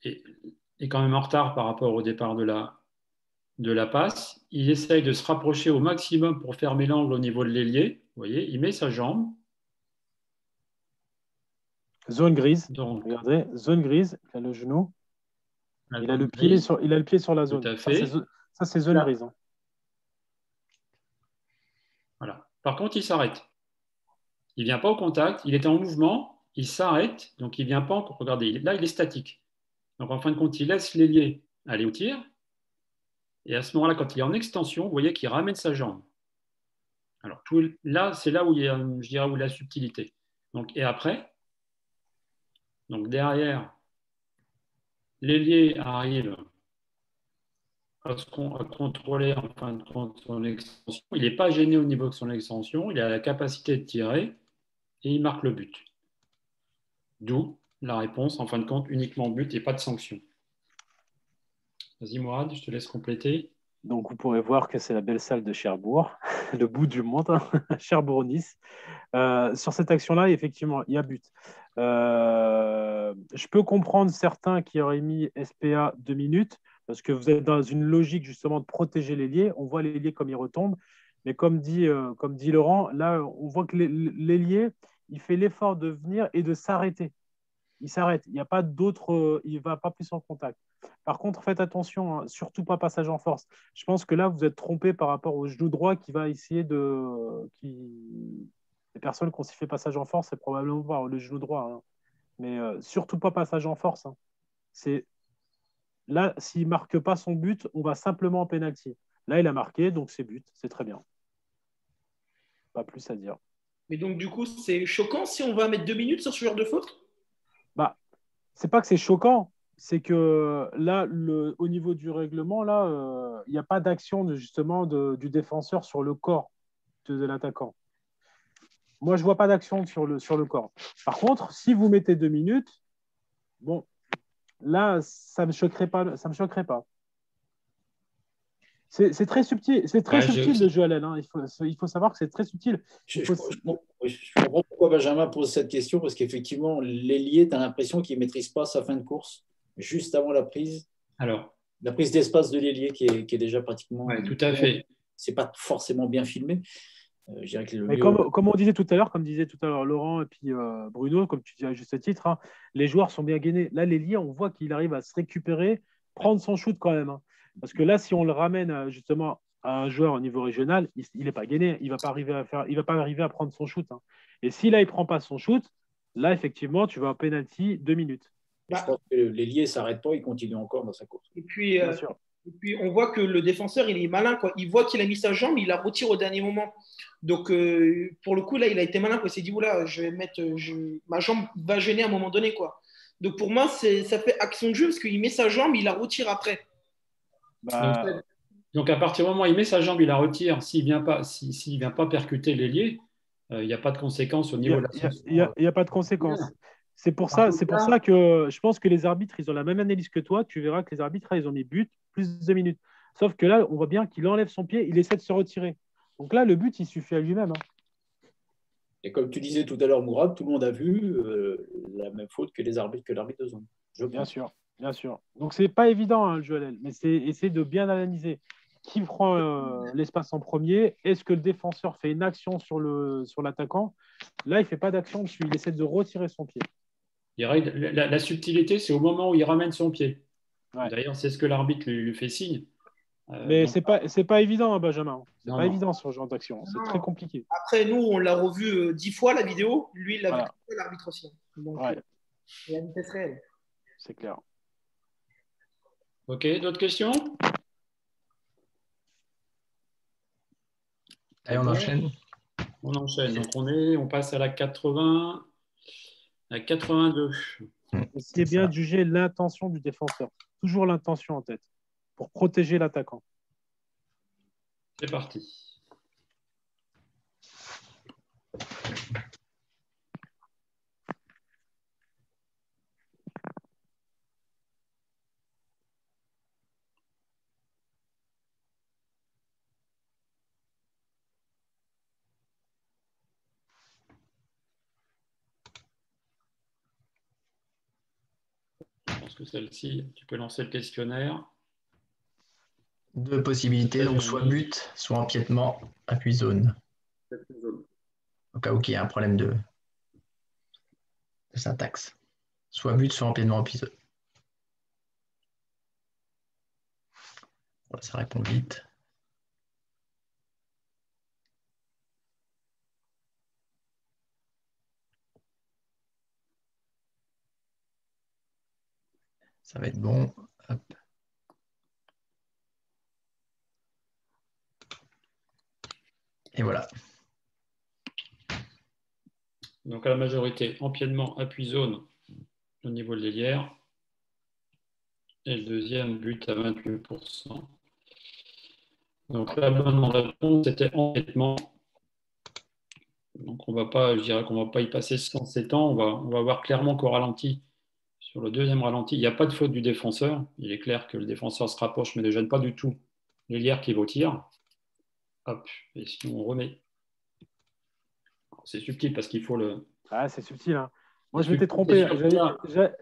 est quand même en retard par rapport au départ de la passe. Il essaye de se rapprocher au maximum pour fermer l'angle au niveau de l'ailier. Vous voyez, il met sa jambe. Zone grise. Donc, regardez, zone grise, il a le genou. Il a le pied sur la zone. Tout à fait. Ça, c'est zone grise. Hein. Voilà. Par contre, il s'arrête. Il ne vient pas au contact. Il était en mouvement. Il s'arrête. Donc, il ne vient pas encore. Regardez, là, il est statique. Donc, en fin de compte, il laisse l'ailier aller au tir. Et à ce moment-là, quand il est en extension, vous voyez qu'il ramène sa jambe. Alors, là, c'est là où il y a, je dirais, où il y a la subtilité. Donc, et après, donc derrière, l'ailier arrive à contrôler en fin de compte son extension. Il n'est pas gêné au niveau de son extension. Il a la capacité de tirer et il marque le but. D'où la réponse, en fin de compte, uniquement but et pas de sanction. Vas-y, Mourad, je te laisse compléter. Donc, vous pourrez voir que c'est la belle salle de Cherbourg, le bout du monde, hein, Cherbourg-Nice. Sur cette action-là, effectivement, il y a but. Je peux comprendre certains qui auraient mis SPA 2 minutes, parce que vous êtes dans une logique justement de protéger l'ailier. On voit l'ailier comme il retombe. Mais comme dit Laurent, là, on voit que l'ailier, il fait l'effort de venir et de s'arrêter. Il s'arrête. Il n'y a pas d'autre. Il ne va pas plus en contact. Par contre, faites attention, hein, surtout pas passage en force. Je pense que là, vous êtes trompé par rapport au genou droit qui va essayer de. Les personnes qui ont sifflé passage en force, c'est probablement pas le genou droit. Hein. Mais surtout pas passage en force. Hein. Là, s'il ne marque pas son but, on va simplement en pénalty. Là, il a marqué, donc c'est but. C'est très bien. Pas plus à dire. Mais donc, du coup, c'est choquant si on va mettre 2 minutes sur ce genre de faute? Bah, c'est pas que c'est choquant. C'est que là, au niveau du règlement, là, il n'y a pas d'action justement du défenseur sur le corps de l'attaquant. Moi, je ne vois pas d'action sur le corps. Par contre, si vous mettez 2 minutes, bon, là, ça ne me choquerait pas. Ça me choquerait pas. C'est très subtil. C'est très subtil le jeu à l'aile. Hein. Il faut savoir que c'est très subtil. Je comprends pourquoi Benjamin pose cette question, parce qu'effectivement, l'ailier, tu as l'impression qu'il ne maîtrise pas sa fin de course juste avant la prise. Alors, la prise d'espace de l'ailier qui est déjà pratiquement. Oui, tout à fait. C'est pas forcément bien filmé. Je dirais que Mais comme on disait tout à l'heure, comme disait tout à l'heure Laurent et puis Bruno, comme tu dis à juste titre, hein, les joueurs sont bien gainés. Là, l'ailier, on voit qu'il arrive à se récupérer, prendre son shoot quand même. Hein. Parce que là, si on le ramène justement à un joueur au niveau régional, il n'est pas gainé. Il ne va pas arriver à prendre son shoot. Hein. Et si là, il ne prend pas son shoot, là, effectivement, tu vas en penalty 2 minutes. Je pense que l'ailier ne s'arrête pas, il continue encore dans sa course. Et puis, on voit que le défenseur, il est malin, quoi. Il voit qu'il a mis sa jambe, il la retire au dernier moment. Donc, pour le coup, là, il a été malin, quoi. Il s'est dit, oula, je vais mettre, ma jambe va gêner à un moment donné, quoi. Donc, pour moi, ça fait action de jeu parce qu'il met sa jambe, il la retire après. Donc, à partir du moment où il met sa jambe, il la retire. S'il ne vient pas percuter l'ailier, il n'y a pas de conséquences au niveau de la sanction. Il n'y a pas de conséquences. C'est pour ça que je pense que les arbitres, ils ont la même analyse que toi. Tu verras que les arbitres, ils ont mis but plus 2 minutes. Sauf que là, on voit bien qu'il enlève son pied, il essaie de se retirer. Donc là, le but, il suffit à lui-même. Hein. Et comme tu disais tout à l'heure, Mourad, tout le monde a vu la même faute que l'arbitre de zone. Bien sûr. Donc, ce n'est pas évident, hein, le jeu à l'aile, mais c'est essayer de bien analyser. Qui prend l'espace en premier? Est-ce que le défenseur fait une action sur l'attaquant? Là, il ne fait pas d'action dessus. Il essaie de retirer son pied. La subtilité, c'est au moment où il ramène son pied. Ouais. D'ailleurs, c'est ce que l'arbitre lui fait signe. Mais ce n'est pas évident, hein, Benjamin. C'est pas évident sur ce genre d'action. C'est très compliqué. Après, nous, on l'a revu 10 fois, la vidéo. Lui, il l'a vu l'arbitre aussi. Donc, il y a une vitesse réelle. C'est clair. OK, d'autres questions? Allez, on enchaîne. On enchaîne. Donc, on passe à la 80, à 82. C'est bien de juger l'intention du défenseur. Toujours l'intention en tête pour protéger l'attaquant. C'est parti. Je pense que celle-ci, tu peux lancer le questionnaire. 2 possibilités, donc soit but, soit empiètement, appui zone. Au cas où il y a un problème de syntaxe. Soit but, soit empiètement, appui zone. Voilà, ça répond vite. Ça va être bon. Hop. Et voilà. Donc à la majorité, empiètement, appui zone au niveau de l'ailière. Et le deuxième but à 28%. Donc la bonne réponse était empiètement. Donc je dirais qu'on ne va pas y passer 107 ans. On va voir clairement qu'au ralenti, sur le deuxième ralenti, il n'y a pas de faute du défenseur. Il est clair que le défenseur se rapproche, mais ne gêne pas du tout l'ailière qui retire. Hop, et si on remet. C'est subtil parce qu'il faut le. Ah, c'est subtil. Hein. Moi, je m'étais trompé.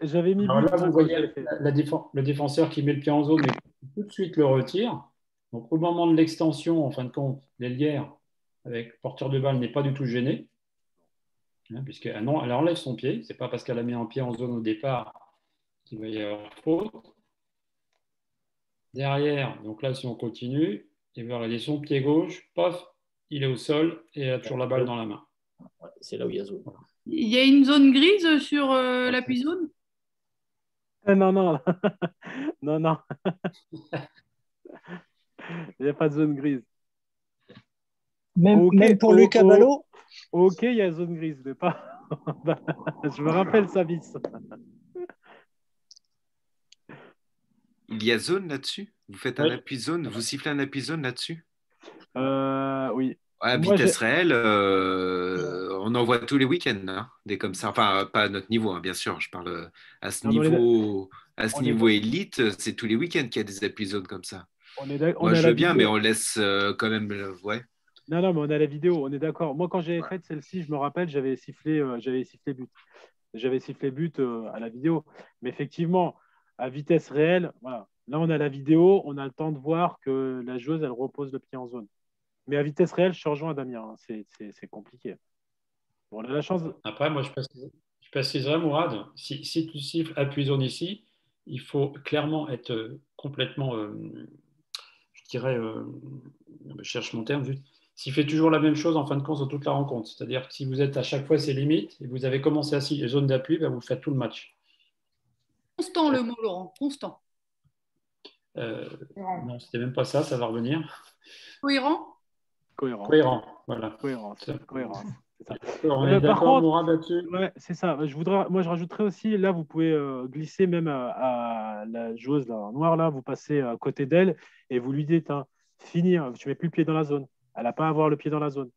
J'avais mis. Alors là, vous voyez le défenseur qui met le pied en zone, mais tout de suite le retire. Donc, au moment de l'extension, en fin de compte, l'ailière avec porteur de balle n'est pas du tout gêné, hein, puisqu'elle enlève son pied. Ce n'est pas parce qu'elle a mis un pied en zone au départ qu'il va y avoir faute. Derrière, donc là, si on continue, il va regarder son pied gauche, paf, il est au sol et il a toujours la balle dans la main. Ouais, c'est là où il y a zone. Il y a une zone grise sur l'appui zone? Non, non, non, non. Il n'y a pas de zone grise. Même pour Luc Cavallo? Ok, il y a zone grise, mais pas. Je me rappelle ça vite. Il y a zone là-dessus? Vous faites un appui zone, vous sifflez un appui zone là-dessus? Oui. À vitesse réelle, on en voit tous les week-ends, hein, des comme ça. Enfin, pas à notre niveau, hein, bien sûr. Je parle à ce niveau élite, c'est tous les week-ends qu'il y a des appuis zones comme ça. Moi, je veux bien, mais on laisse quand même. Ouais. Non, mais on a la vidéo, on est d'accord. Moi, quand j'avais fait celle-ci, je me rappelle, j'avais sifflé but. J'avais sifflé but à la vidéo. Mais effectivement, à vitesse réelle, voilà. Là, on a la vidéo, on a le temps de voir que la joueuse, elle repose le pied en zone. Mais à vitesse réelle, je suis rejoint à Damien. Hein. C'est compliqué. Bon, on a la chance. Après, moi, je préciserais, Mourad, si tu siffles appui zone ici, il faut clairement être complètement, je dirais, je cherche mon terme juste, s'il fait toujours la même chose en fin de compte sur toute la rencontre. C'est-à-dire que si vous êtes à chaque fois ses limites et vous avez commencé à zone d'appui, ben vous faites tout le match. Constant le mot, Laurent, constant. Non, c'était même pas ça, ça va revenir. Cohérent? Cohérent, voilà. Cohérence. On est d'accord, Mourad, là-dessus? Ouais, c'est ça. Moi, je rajouterais aussi, là, vous pouvez glisser même à la joueuse là, en noir, là, vous passez à côté d'elle et vous lui dites, hein, finir, tu ne mets plus le pied dans la zone. Elle n'a pas à avoir le pied dans la zone.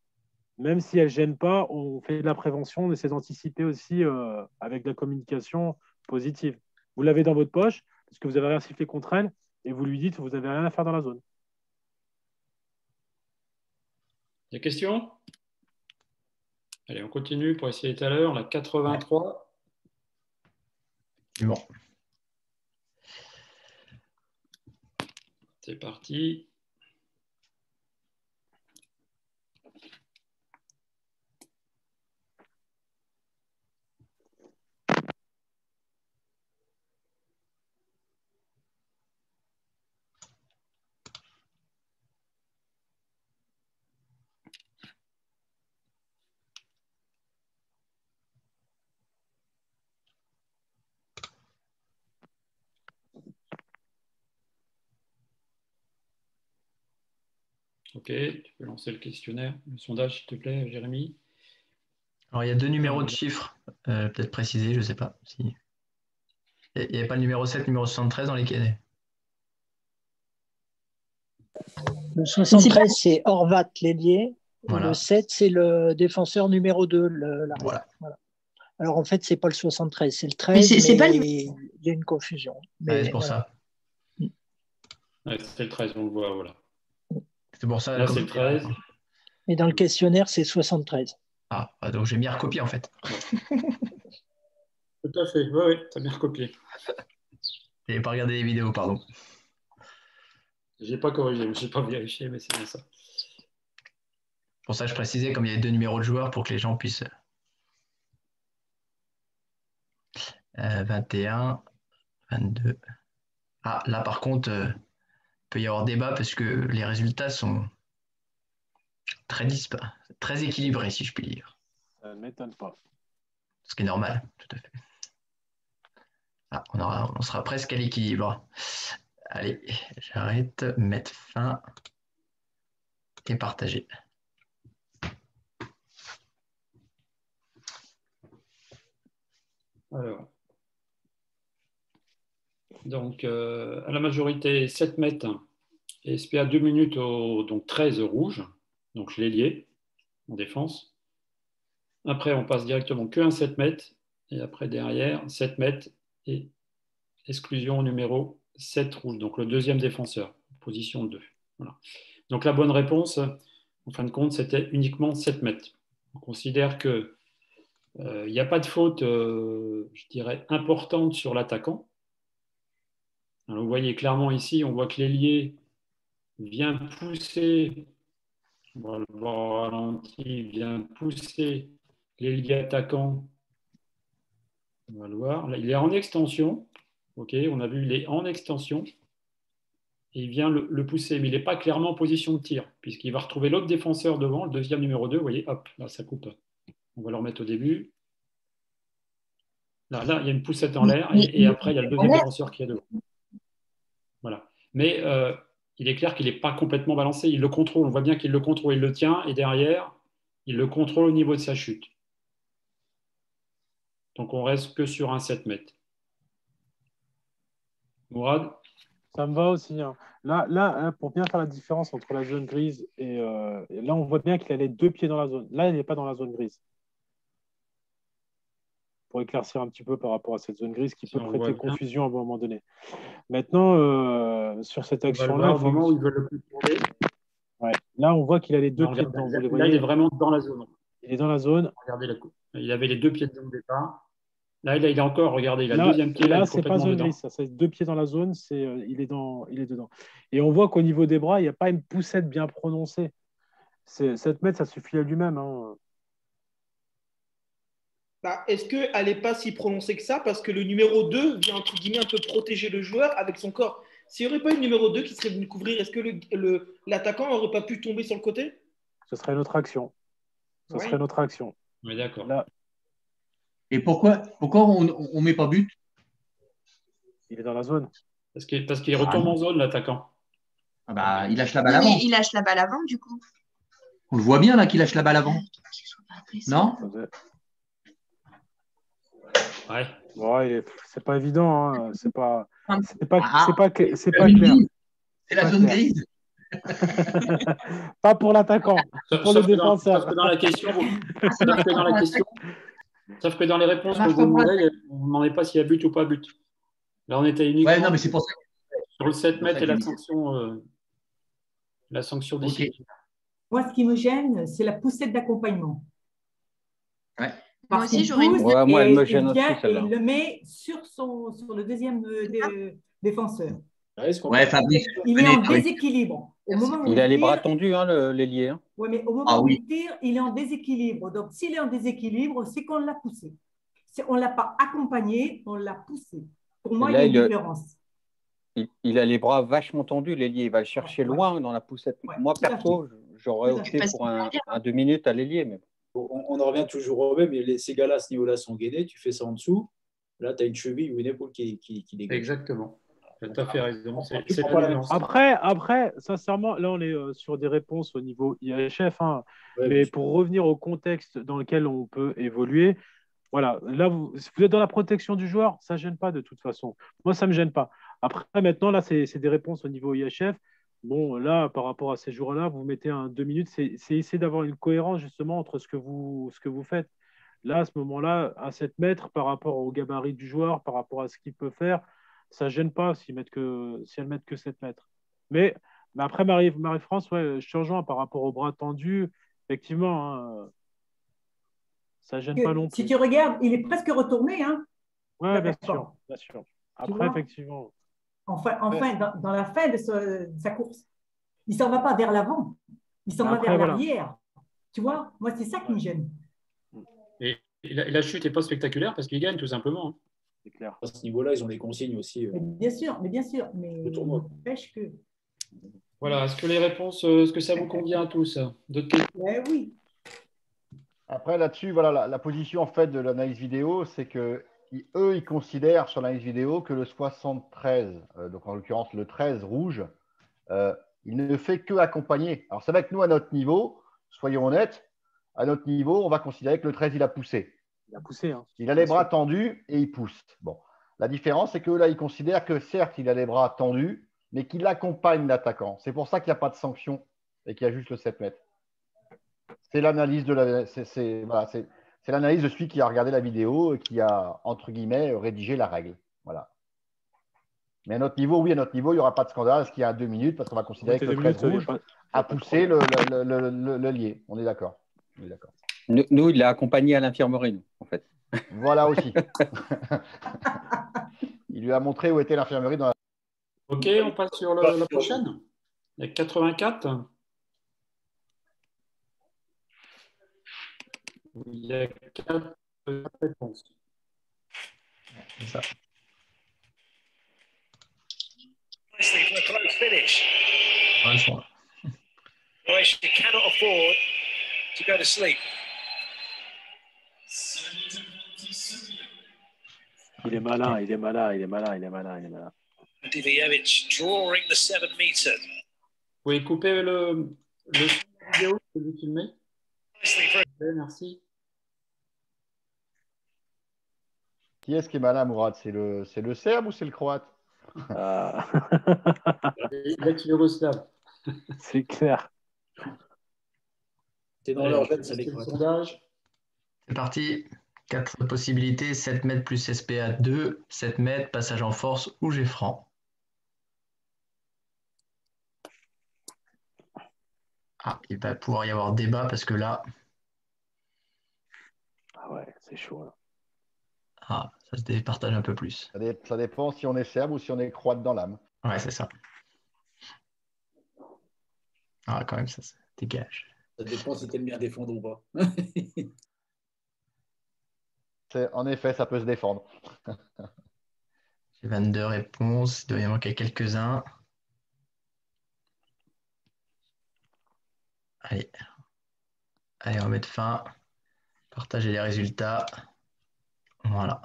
Même si elle ne gêne pas, on fait de la prévention, on essaie d'anticiper aussi avec de la communication positive. Vous l'avez dans votre poche, parce que vous avez rien sifflé contre elle, et vous lui dites, vous n'avez rien à faire dans la zone. Des questions? Allez, on continue pour essayer tout à l'heure. La 83. Bon. C'est parti. Ok, tu peux lancer le questionnaire, le sondage, s'il te plaît, Jérémy. Alors, il y a 2 numéros de chiffres, peut-être précisés, je ne sais pas. Si... Il n'y avait pas le numéro 7, numéro 73 dans les quais. Le 73, c'est Horvat, l'ailier. Voilà. Le 7, c'est le défenseur numéro 2, voilà. Alors, en fait, ce n'est pas le 73, c'est le 13, mais il y a une confusion. Mais c'est pour ça. Ouais, c'est le 13, on le voit, voilà. C'est pour ça. Là, c'est le 13. Et dans le questionnaire, c'est 73. Ah, donc j'ai bien recopié, en fait. Tout à fait, oui, tu as bien recopié. Je n'avais pas regardé les vidéos, pardon. Je n'ai pas corrigé, je n'ai pas vérifié, mais c'est bien ça. Pour ça, je précisais, comme il y a 2 numéros de joueurs, pour que les gens puissent... 21, 22... Ah, là, par contre, il peut y avoir débat parce que les résultats sont très équilibrés, si je puis dire. Ça ne m'étonne pas. Ce qui est normal, tout à fait. Ah, on sera presque à l'équilibre. Allez, j'arrête, mettre fin et partager. Alors, donc, à la majorité, 7 mètres et SPA 2 minutes au donc 13 rouge, donc l'ailier en défense. Après, on passe directement que un 7 mètres et après, derrière, 7 mètres et exclusion numéro 7 rouge, donc le deuxième défenseur, position 2. Voilà. Donc, la bonne réponse, en fin de compte, c'était uniquement 7 mètres. On considère que il n'y a pas de faute, je dirais, importante sur l'attaquant. Alors, vous voyez clairement ici, on voit que l'ailier vient pousser, on va le voir au ralenti, vient pousser l'ailier attaquant. On va le voir. Là, il est en extension. Ok, on a vu, il est en extension. Et il vient le pousser, mais il n'est pas clairement en position de tir, puisqu'il va retrouver l'autre défenseur devant, le deuxième numéro 2. Vous voyez, hop, là, ça coupe. On va le remettre au début. Là, il y a une poussette en l'air et après, il y a le deuxième défenseur qui est devant. Voilà. Mais il est clair qu'il n'est pas complètement balancé. Il le contrôle. On voit bien qu'il le contrôle. Il le tient et derrière, il le contrôle au niveau de sa chute. Donc, on reste que sur un 7 mètres. Mourad? Ça me va aussi. Hein. Là, pour bien faire la différence entre la zone grise et là, on voit bien qu'il a les 2 pieds dans la zone. Là, il n'est pas dans la zone grise. Pour éclaircir un petit peu par rapport à cette zone grise qui peut prêter confusion à un moment donné. Maintenant, sur cette action-là, au moment où il veut le plus tourner. Ouais. Là, on voit qu'il a les 2 pieds dedans. Là, il est vraiment dans la zone. Il est dans la zone. Regardez la coupe. Il avait les 2 pieds dedans au départ. Là, il est encore, regardez, il a le deuxième pied. Là, c'est pas zone grise. Ça, c'est 2 pieds dans la zone, il est dedans. Et on voit qu'au niveau des bras, il n'y a pas une poussette bien prononcée. 7 mètres, ça suffit à lui-même. Hein. Bah, est-ce qu'elle n'est pas si prononcée que ça parce que le numéro 2 vient entre guillemets un peu protéger le joueur avec son corps? S'il n'y aurait pas eu le numéro 2 qui serait venu couvrir, est-ce que l'attaquant n'aurait pas pu tomber sur le côté? Ce serait notre action. Serait notre action. Oui, d'accord. Là. Et pourquoi on ne met pas but? Il est dans la zone. Parce qu'il retourne en zone, l'attaquant. Ah bah, il lâche la balle avant. Oui, il lâche la balle avant, du coup. On le voit bien là qu'il lâche la balle avant. Non? Ouais, c'est pas évident. Hein. C'est pas clair. C'est la zone grise. Pas pour l'attaquant, pour le défenseur. Sauf que dans la question, sauf que dans les réponses que vous demandez, on ne demandait pas s'il y a but ou pas but. Là, on était uniquement non, mais c'est pour ça. Sur le 7 mètres et la sanction décisive. Moi, ce qui me gêne, c'est la poussette d'accompagnement. Ouais. Moi aussi, j'aurais une. Moi, elle me gêne aussi, celle-là. Il le met sur le deuxième défenseur. Il est en déséquilibre. Il a les bras tendus, hein, l'ailier. Hein. Ouais, mais au moment où il tire, il est en déséquilibre. Donc, s'il est en déséquilibre, c'est qu'on l'a poussé. On ne l'a pas accompagné, on l'a poussé. Pour moi, il y a une différence. Il a les bras vachement tendus, l'ailier. Il va le chercher loin dans la poussette. Moi, perso, j'aurais opté pour un 2 minutes à l'ailier. Mais... On en revient toujours au même. Ces gars-là, à ce niveau-là, sont gainés. Tu fais ça en dessous. Là, tu as une cheville ou une épaule qui dégage. Exactement. Tu as tout à fait raison. Après, sincèrement, là, on est sur des réponses au niveau IHF. Hein. Mais pour revenir au contexte dans lequel on peut évoluer, voilà, là, vous êtes dans la protection du joueur, ça ne gêne pas de toute façon. Moi, ça ne me gêne pas. Après, maintenant, là, c'est des réponses au niveau IHF. Bon, là, par rapport à ces joueurs-là, vous mettez un 2 minutes, c'est essayer d'avoir une cohérence justement entre ce que vous faites. Là, à ce moment-là, à 7 mètres, par rapport au gabarit du joueur, par rapport à ce qu'il peut faire, ça ne gêne pas si elles mettent que 7 mètres. Mais après, Marie-France, je te rejoins par rapport au bras tendu. Effectivement, hein, ça ne gêne pas non plus. Si tu regardes, il est presque retourné. Hein, oui, bien sûr. Après, effectivement. Enfin dans la fin de sa course. Il ne s'en va pas vers l'avant. Il s'en va vers l'arrière. Tu vois, moi, c'est ça qui me gêne. Et la chute n'est pas spectaculaire parce qu'il gagne, tout simplement. Hein. C'est clair. À ce niveau-là, ils ont des consignes aussi. Bien sûr. Mais n'empêche que. Voilà. Est-ce que les réponses, est-ce que ça vous convient à tous? D'autres questions? Oui. Après, là-dessus, voilà, la position en fait de l'analyse vidéo, c'est que eux, ils considèrent sur l'analyse vidéo que le 73, donc en l'occurrence le 13 rouge, il ne fait que accompagner. Alors, c'est vrai que nous, à notre niveau, soyons honnêtes, à notre niveau, on va considérer que le 13, il a poussé. Il a poussé. Hein. Il a les bras tendus et il pousse. Bon. La différence, c'est que là, ils considèrent que certes, il a les bras tendus, mais qu'il accompagne l'attaquant. C'est pour ça qu'il n'y a pas de sanction et qu'il y a juste le 7 mètres. C'est l'analyse c'est l'analyse de celui qui a regardé la vidéo et qui a, entre guillemets, rédigé la règle. Voilà. Mais à notre niveau, il n'y aura pas de scandale. Est-ce qu'il y a 2 minutes? Parce qu'on va considérer que le 13 rouge a poussé le lié. On est d'accord. Nous, il l'a accompagné à l'infirmerie, en fait. Voilà aussi. Il lui a montré où était l'infirmerie dans la... Ok, on passe sur la prochaine. Il y a 84. Il y a 4 réponses. C'est ça. For a close finish. Franchement. Croatia cannot afford to go to sleep. Il est malin, il est malin, il est malin, il est malin, il est malin. Divojevic drawing the 7 meter. Vous pouvez couper le vidéo que vous filmez. Merci. Qui est-ce qui est malin, Mourad? C'est le Serbe ou c'est le Croate? L'ex-Yougoslave. C'est clair. C'est dans leur gène, ça les sondage. C'est parti. 4 possibilités, 7 mètres plus SPA 2, 7 mètres, passage en force ou Geffran. Ah, il va pouvoir y avoir débat parce que là. Ah ouais, c'est chaud. Là. Ah, ça se départage un peu plus. Ça dépend si on est serbe ou si on est croate dans l'âme. Ouais, c'est ça. Ah, quand même, ça se dégage. Ça dépend si tu aimes bien défendre ou pas. En effet, ça peut se défendre. J'ai 22 réponses, il doit y en manquer quelques-uns. Allez. Allez, on va mettre fin. Partager les résultats. Voilà.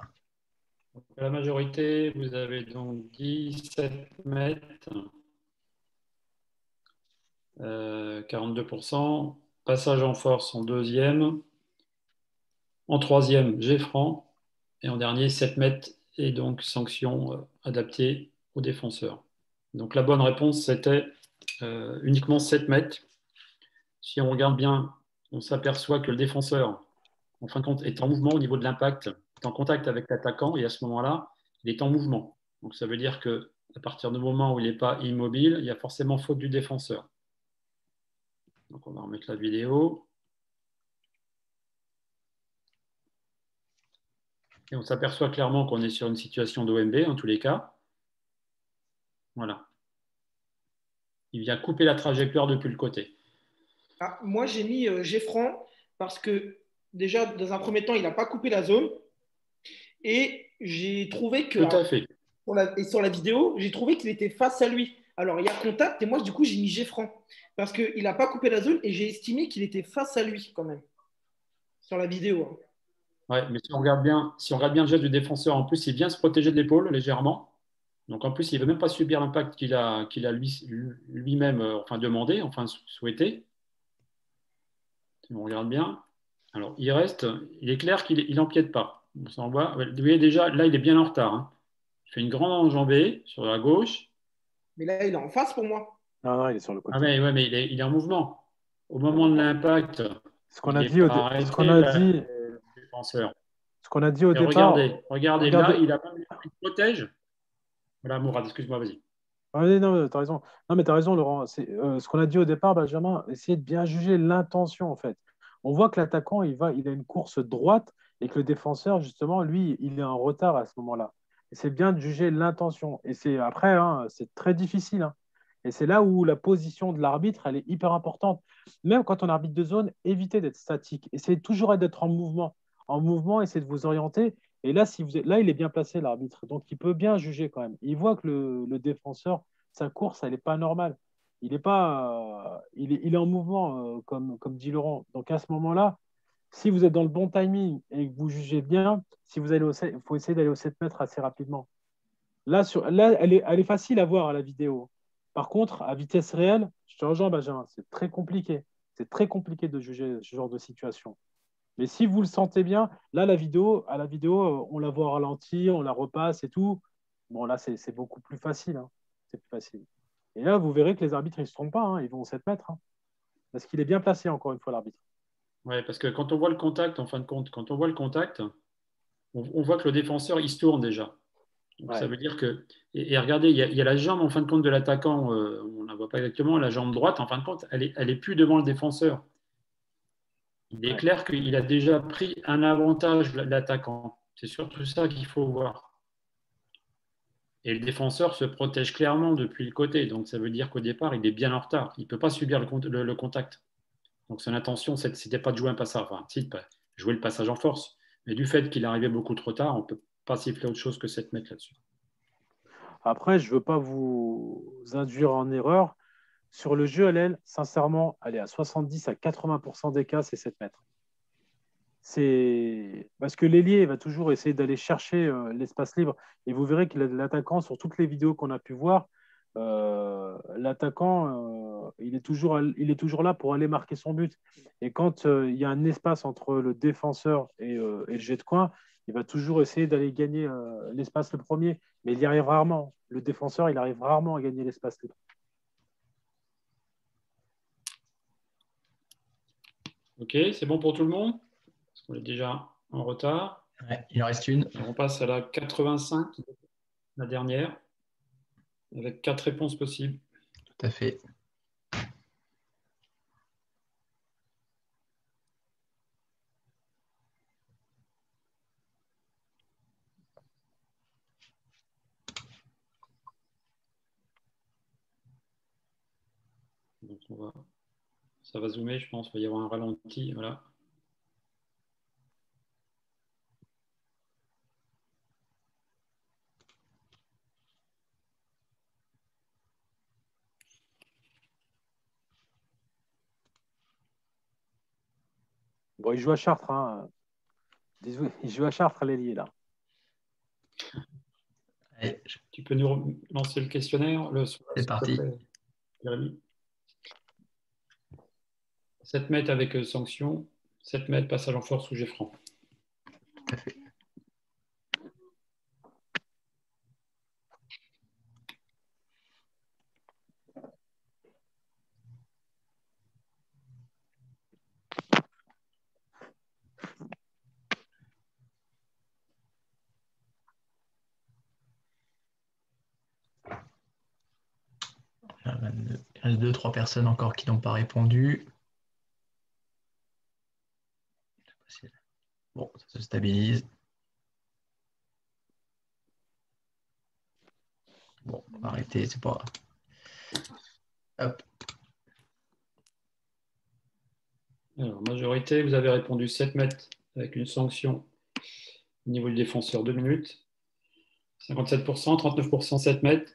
La majorité, vous avez donc 17 mètres, 42%. Passage en force en deuxième. En troisième, Geffran. Et en dernier, 7 mètres et donc sanction adaptée aux défenseurs. Donc la bonne réponse, c'était uniquement 7 mètres. Si on regarde bien, on s'aperçoit que le défenseur, en fin de compte, est en mouvement au niveau de l'impact, est en contact avec l'attaquant et à ce moment-là, il est en mouvement. Donc ça veut dire qu'à partir du moment où il n'est pas immobile, il y a forcément faute du défenseur. Donc on va remettre la vidéo. Et on s'aperçoit clairement qu'on est sur une situation d'OMB en tous les cas. Voilà. Il vient couper la trajectoire depuis le côté. Ah, moi, j'ai mis Geffran parce que déjà, dans un premier temps, il n'a pas coupé la zone. Et j'ai trouvé que. Tout à fait. Sur la vidéo, j'ai trouvé qu'il était face à lui. Alors, il y a contact et moi, du coup, j'ai mis Geffran parce qu'il n'a pas coupé la zone et j'ai estimé qu'il était face à lui quand même sur la vidéo. Ouais, mais si on regarde bien le geste du défenseur, en plus, il vient se protéger de l'épaule légèrement. Donc, en plus, il ne veut même pas subir l'impact qu'il a lui-même demandé, souhaité. Si on regarde bien. Alors, il est clair qu'il n'empiète pas. On s'en voit. Vous voyez déjà, là, il est bien en retard. Hein. Il fait une grande enjambée sur la gauche. Mais là, il est en face pour moi. Non, il est sur le côté. Ah ouais, mais il est en mouvement. Au moment de l'impact, ce qu'on a dit au départ. Regardez, là, il protège. Voilà, Mourad, excuse-moi, vas-y. Oui, non, tu as raison. Non, mais tu as raison, Laurent. Ce qu'on a dit au départ, Benjamin, essayer de bien juger l'intention, en fait. On voit que l'attaquant, il a une course droite et que le défenseur, justement, lui, il est en retard à ce moment-là. Et c'est bien de juger l'intention. Et c'est après, hein, c'est très difficile. Hein. Et c'est là où la position de l'arbitre, elle est hyper importante. Même quand on arbitre de zone, évitez d'être statique. Essayez toujours d'être en mouvement. En mouvement, essayez de vous orienter. Et là, là, il est bien placé, l'arbitre. Donc, il peut bien juger quand même. Il voit que le défenseur, sa course, elle n'est pas normale. Il est en mouvement, comme dit Laurent. Donc, à ce moment-là, si vous êtes dans le bon timing et que vous jugez bien, si vous allez il faut essayer d'aller au 7 mètres assez rapidement. Là, elle est facile à voir à la vidéo. Par contre, à vitesse réelle, je te rejoins, Benjamin, c'est très compliqué. C'est très compliqué de juger ce genre de situation. Mais si vous le sentez bien, là, à la vidéo, on la voit ralentir, on la repasse et tout. Bon, là, c'est beaucoup plus facile. Hein. C'est plus facile. Et là, vous verrez que les arbitres, ils ne se trompent pas. Hein. Ils vont au 7 mètres. Hein. Parce qu'il est bien placé, encore une fois, l'arbitre. Oui, parce que quand on voit le contact, en fin de compte, on voit que le défenseur, il se tourne déjà. Donc, ça veut dire que… Et regardez, il y a la jambe, en fin de compte, de l'attaquant. On ne la voit pas exactement. La jambe droite, en fin de compte, elle est plus devant le défenseur. Il est clair qu'il a déjà pris un avantage, l'attaquant. C'est surtout ça qu'il faut voir. Et le défenseur se protège clairement depuis le côté. Donc, ça veut dire qu'au départ, il est bien en retard. Il ne peut pas subir le contact. Donc, son intention, ce n'était pas de jouer un passage. Enfin, si, jouer le passage en force. Mais du fait qu'il arrivait beaucoup trop tard, on ne peut pas siffler autre chose que 7 mètres là-dessus. Après, je ne veux pas vous induire en erreur. Sur le jeu LL, sincèrement, aller à 70 à 80% des cas, c'est 7 mètres. c'est parce que l'ailier va toujours essayer d'aller chercher l'espace libre. Et vous verrez que l'attaquant, sur toutes les vidéos qu'on a pu voir, l'attaquant, il est toujours là pour aller marquer son but. Et quand il y a un espace entre le défenseur et le jet de coin, il va toujours essayer d'aller gagner l'espace le premier. Mais il y arrive rarement. Le défenseur, il arrive rarement à gagner l'espace libre. Ok, c'est bon pour tout le monde? Parce qu'on est déjà en retard. Ouais, il en reste une. On passe à la 85, la dernière, avec 4 réponses possibles. Tout à fait. Donc ça va zoomer, je pense. Il va y avoir un ralenti. Voilà. Bon, il joue à Chartres. Hein. Il joue à Chartres, l'ailier, là. Allez, tu peux nous lancer le questionnaire? C'est parti. Jérémy. 7 mètres avec sanction, 7 mètres passage en force ou jet franc. Tout à fait. Il reste 2-3 personnes encore qui n'ont pas répondu. Bon, ça se stabilise. Bon, on va arrêter, c'est pas... Hop. Alors, majorité, vous avez répondu 7 mètres avec une sanction au niveau du défenseur 2 minutes. 57%, 39% 7 mètres.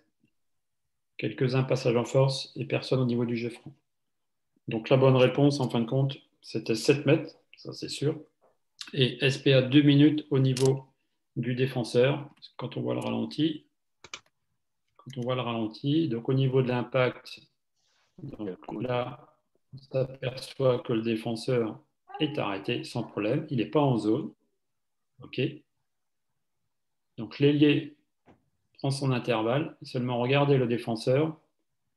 Quelques-uns passages en force et personne au niveau du jet franc. Donc la bonne réponse, en fin de compte, c'était 7 mètres, ça c'est sûr. Et SPA 2 minutes au niveau du défenseur. Quand on voit le ralenti, donc au niveau de l'impact, là, on s'aperçoit que le défenseur est arrêté sans problème. Il n'est pas en zone. OK. Donc l'ailier prend son intervalle. Seulement regardez le défenseur.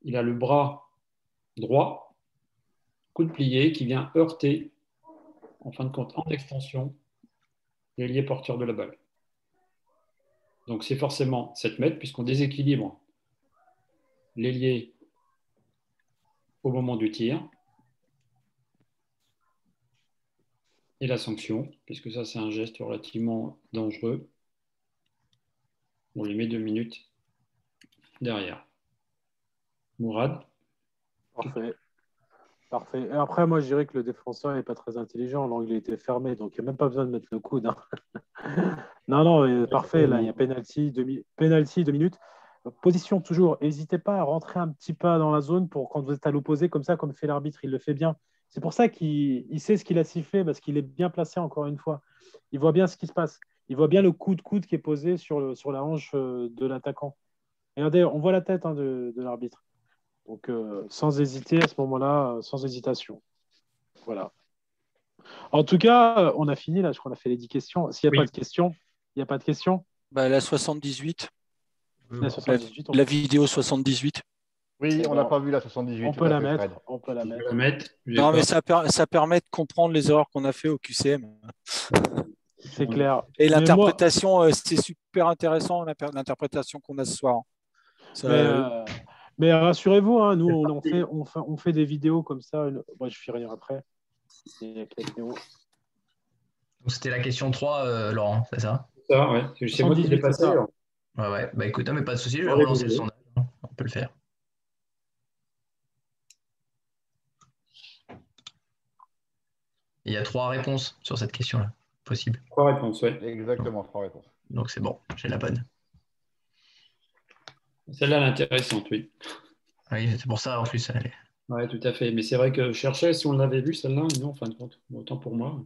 Il a le bras droit, coude plié, qui vient heurter, en fin de compte, en extension, l'ailier porteur de la balle. Donc c'est forcément 7 mètres, puisqu'on déséquilibre l'ailier au moment du tir. Et la sanction, puisque ça c'est un geste relativement dangereux. On lui met 2 minutes derrière. Mourad? Parfait. Parfait. Et après, moi, je dirais que le défenseur n'est pas très intelligent. L'angle était fermé, donc il n'y a même pas besoin de mettre le coude. Hein. Non, parfait. Là, il y a penalty, 2 minutes. Position toujours. N'hésitez pas à rentrer un petit pas dans la zone pour quand vous êtes à l'opposé, comme ça, comme fait l'arbitre, il le fait bien. C'est pour ça qu'il sait ce qu'il a sifflé, parce qu'il est bien placé, encore une fois. Il voit bien ce qui se passe. Il voit bien le coup de coude qui est posé sur la hanche de l'attaquant. Regardez, on voit la tête de l'arbitre. Donc, sans hésiter à ce moment-là, sans hésitation. Voilà. En tout cas, on a fini, là, je crois qu'on a fait les 10 questions. S'il n'y a pas de questions, il n'y a pas de questions. La 78. La 78. La vidéo 78. Oui, on n'a pas vu la 78. On peut la mettre. On peut la mettre. Non, mais ça permet de comprendre les erreurs qu'on a fait au QCM. C'est clair. Et l'interprétation, c'est super intéressant, l'interprétation qu'on a ce soir. Mais rassurez-vous, hein, nous, on fait des vidéos comme ça. Moi, je finis après. C'était la question 3, Laurent, c'est ça? C'est ça, ouais. C'est moi qui l'ai passé. Ouais. Bah écoute, mais pas de souci, je vais relancer le sondage. On peut le faire. Il y a 3 réponses sur cette question-là, possible. 3 réponses, oui. Exactement, 3 réponses. Donc c'est bon, j'ai la bonne. Celle-là, elle est intéressante, oui. Oui, c'est pour ça, en plus. Oui, tout à fait. Mais c'est vrai que je cherchais si on l'avait vue, celle-là. Non, en fin de compte. Autant pour moi.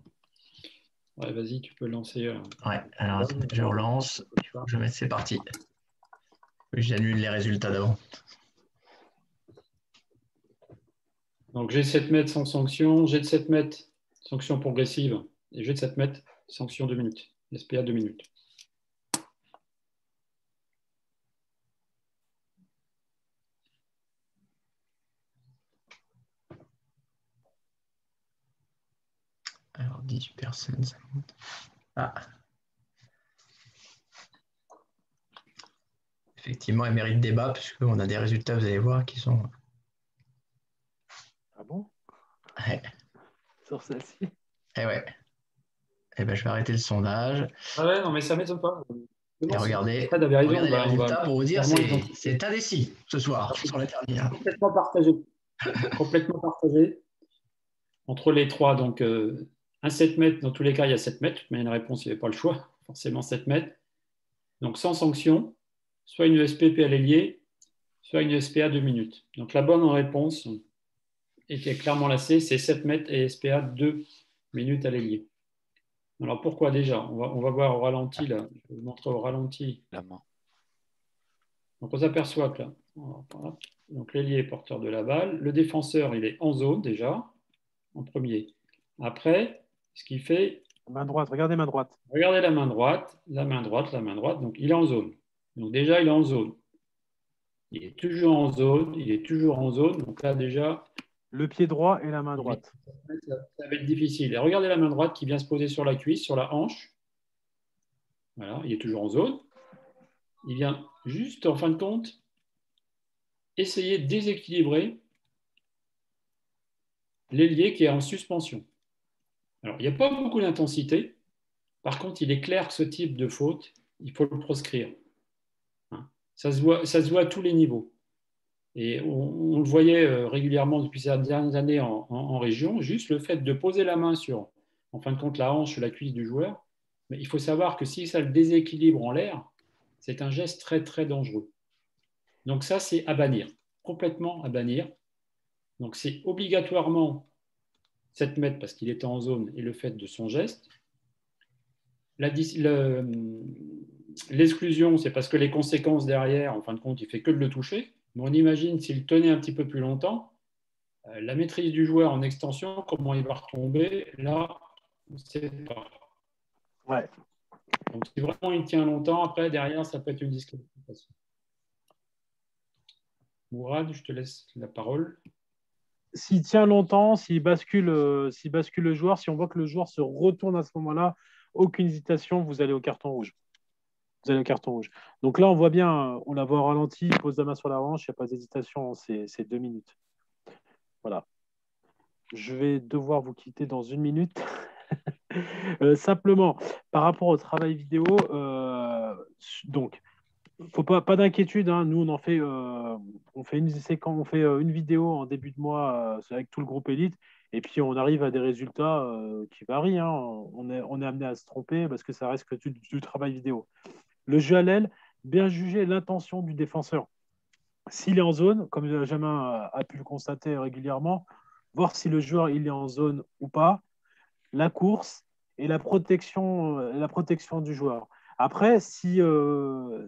Ouais, vas-y, tu peux lancer. Ouais, alors je relance. Je vais mettre c'est parti. J'annule les résultats d'avant. Donc, jet de 7 mètres sans sanction, jet de 7 mètres, sanction progressive, et jet de 7 mètres, sanction 2 minutes. SPA 2 minutes. Alors, 18 personnes, ça monte. Ah. Effectivement, elle mérite débat, puisqu'on a des résultats, vous allez voir, qui sont. Ah bon? Ouais. Sur celle-ci? Eh ouais. Eh ben, je vais arrêter le sondage. Ah ouais, non, mais ça ne m'étonne pas. Et regardez, Fred avait raison, regardez les résultats pour vous dire, clairement c'est indécis ce soir sur la dernière. complètement partagé. Complètement partagé entre les trois. Donc, un 7 mètres, dans tous les cas, il y a 7 mètres, mais une réponse, il n'y avait pas le choix. Forcément, 7 mètres. Donc, sans sanction, soit une SPP à l'ailier, soit une SPA 2 minutes. Donc, la bonne réponse, et qui est clairement la C, c'est 7 mètres et SPA 2 minutes à l'ailier. Alors, pourquoi déjà on va voir au ralenti, là. Je vais vous montrer au ralenti. La main. Donc, on s'aperçoit que là, voilà. Donc, l'ailier est porteur de la balle. Le défenseur, il est en zone déjà, en premier. Après, ce qu'il fait. Main droite, regardez main droite. Regardez la main droite, la main droite, la main droite. Donc, il est en zone. Donc, déjà, il est en zone. Il est toujours en zone. Il est toujours en zone. Donc, là, déjà. Le pied droit et la main droite. Ça va être difficile. Et regardez la main droite qui vient se poser sur la cuisse, sur la hanche. Voilà, il est toujours en zone. Il vient juste, en fin de compte, essayer de déséquilibrer l'ailier qui est en suspension. Alors, il n'y a pas beaucoup d'intensité. Par contre, il est clair que ce type de faute, il faut le proscrire. Ça se voit à tous les niveaux. Et on le voyait régulièrement depuis ces dernières années en région, juste le fait de poser la main sur, en fin de compte, la hanche, la cuisse du joueur. Mais il faut savoir que si ça le déséquilibre en l'air, c'est un geste très, très dangereux. Donc ça, c'est à bannir, complètement à bannir. Donc c'est obligatoirement 7 mètres parce qu'il était en zone et le fait de son geste. L'exclusion, c'est parce que les conséquences derrière, en fin de compte, il ne fait que de le toucher. Mais on imagine s'il tenait un petit peu plus longtemps, la maîtrise du joueur en extension, comment il va retomber, là, on ne sait pas. Ouais. Donc si vraiment il tient longtemps, après, derrière, ça peut être une disqualification. Mourad, je te laisse la parole. S'il tient longtemps, s'il bascule le joueur, si on voit que le joueur se retourne à ce moment-là, aucune hésitation, vous allez au carton rouge. Vous allez au carton rouge. Donc là, on voit bien, on la voit au ralenti, il pose la main sur la hanche, il n'y a pas d'hésitation, c'est 2 minutes. Voilà. Je vais devoir vous quitter dans 1 minute. Simplement, par rapport au travail vidéo, donc, faut pas d'inquiétude. Hein. Nous, on fait une vidéo en début de mois avec tout le groupe Élite, et puis on arrive à des résultats qui varient. Hein. On est amené à se tromper parce que ça reste que du travail vidéo. Le jeu à l'aile, bien juger l'intention du défenseur. S'il est en zone, comme Benjamin a pu le constater régulièrement, voir si le joueur il est en zone ou pas, la course et la protection du joueur. Après, si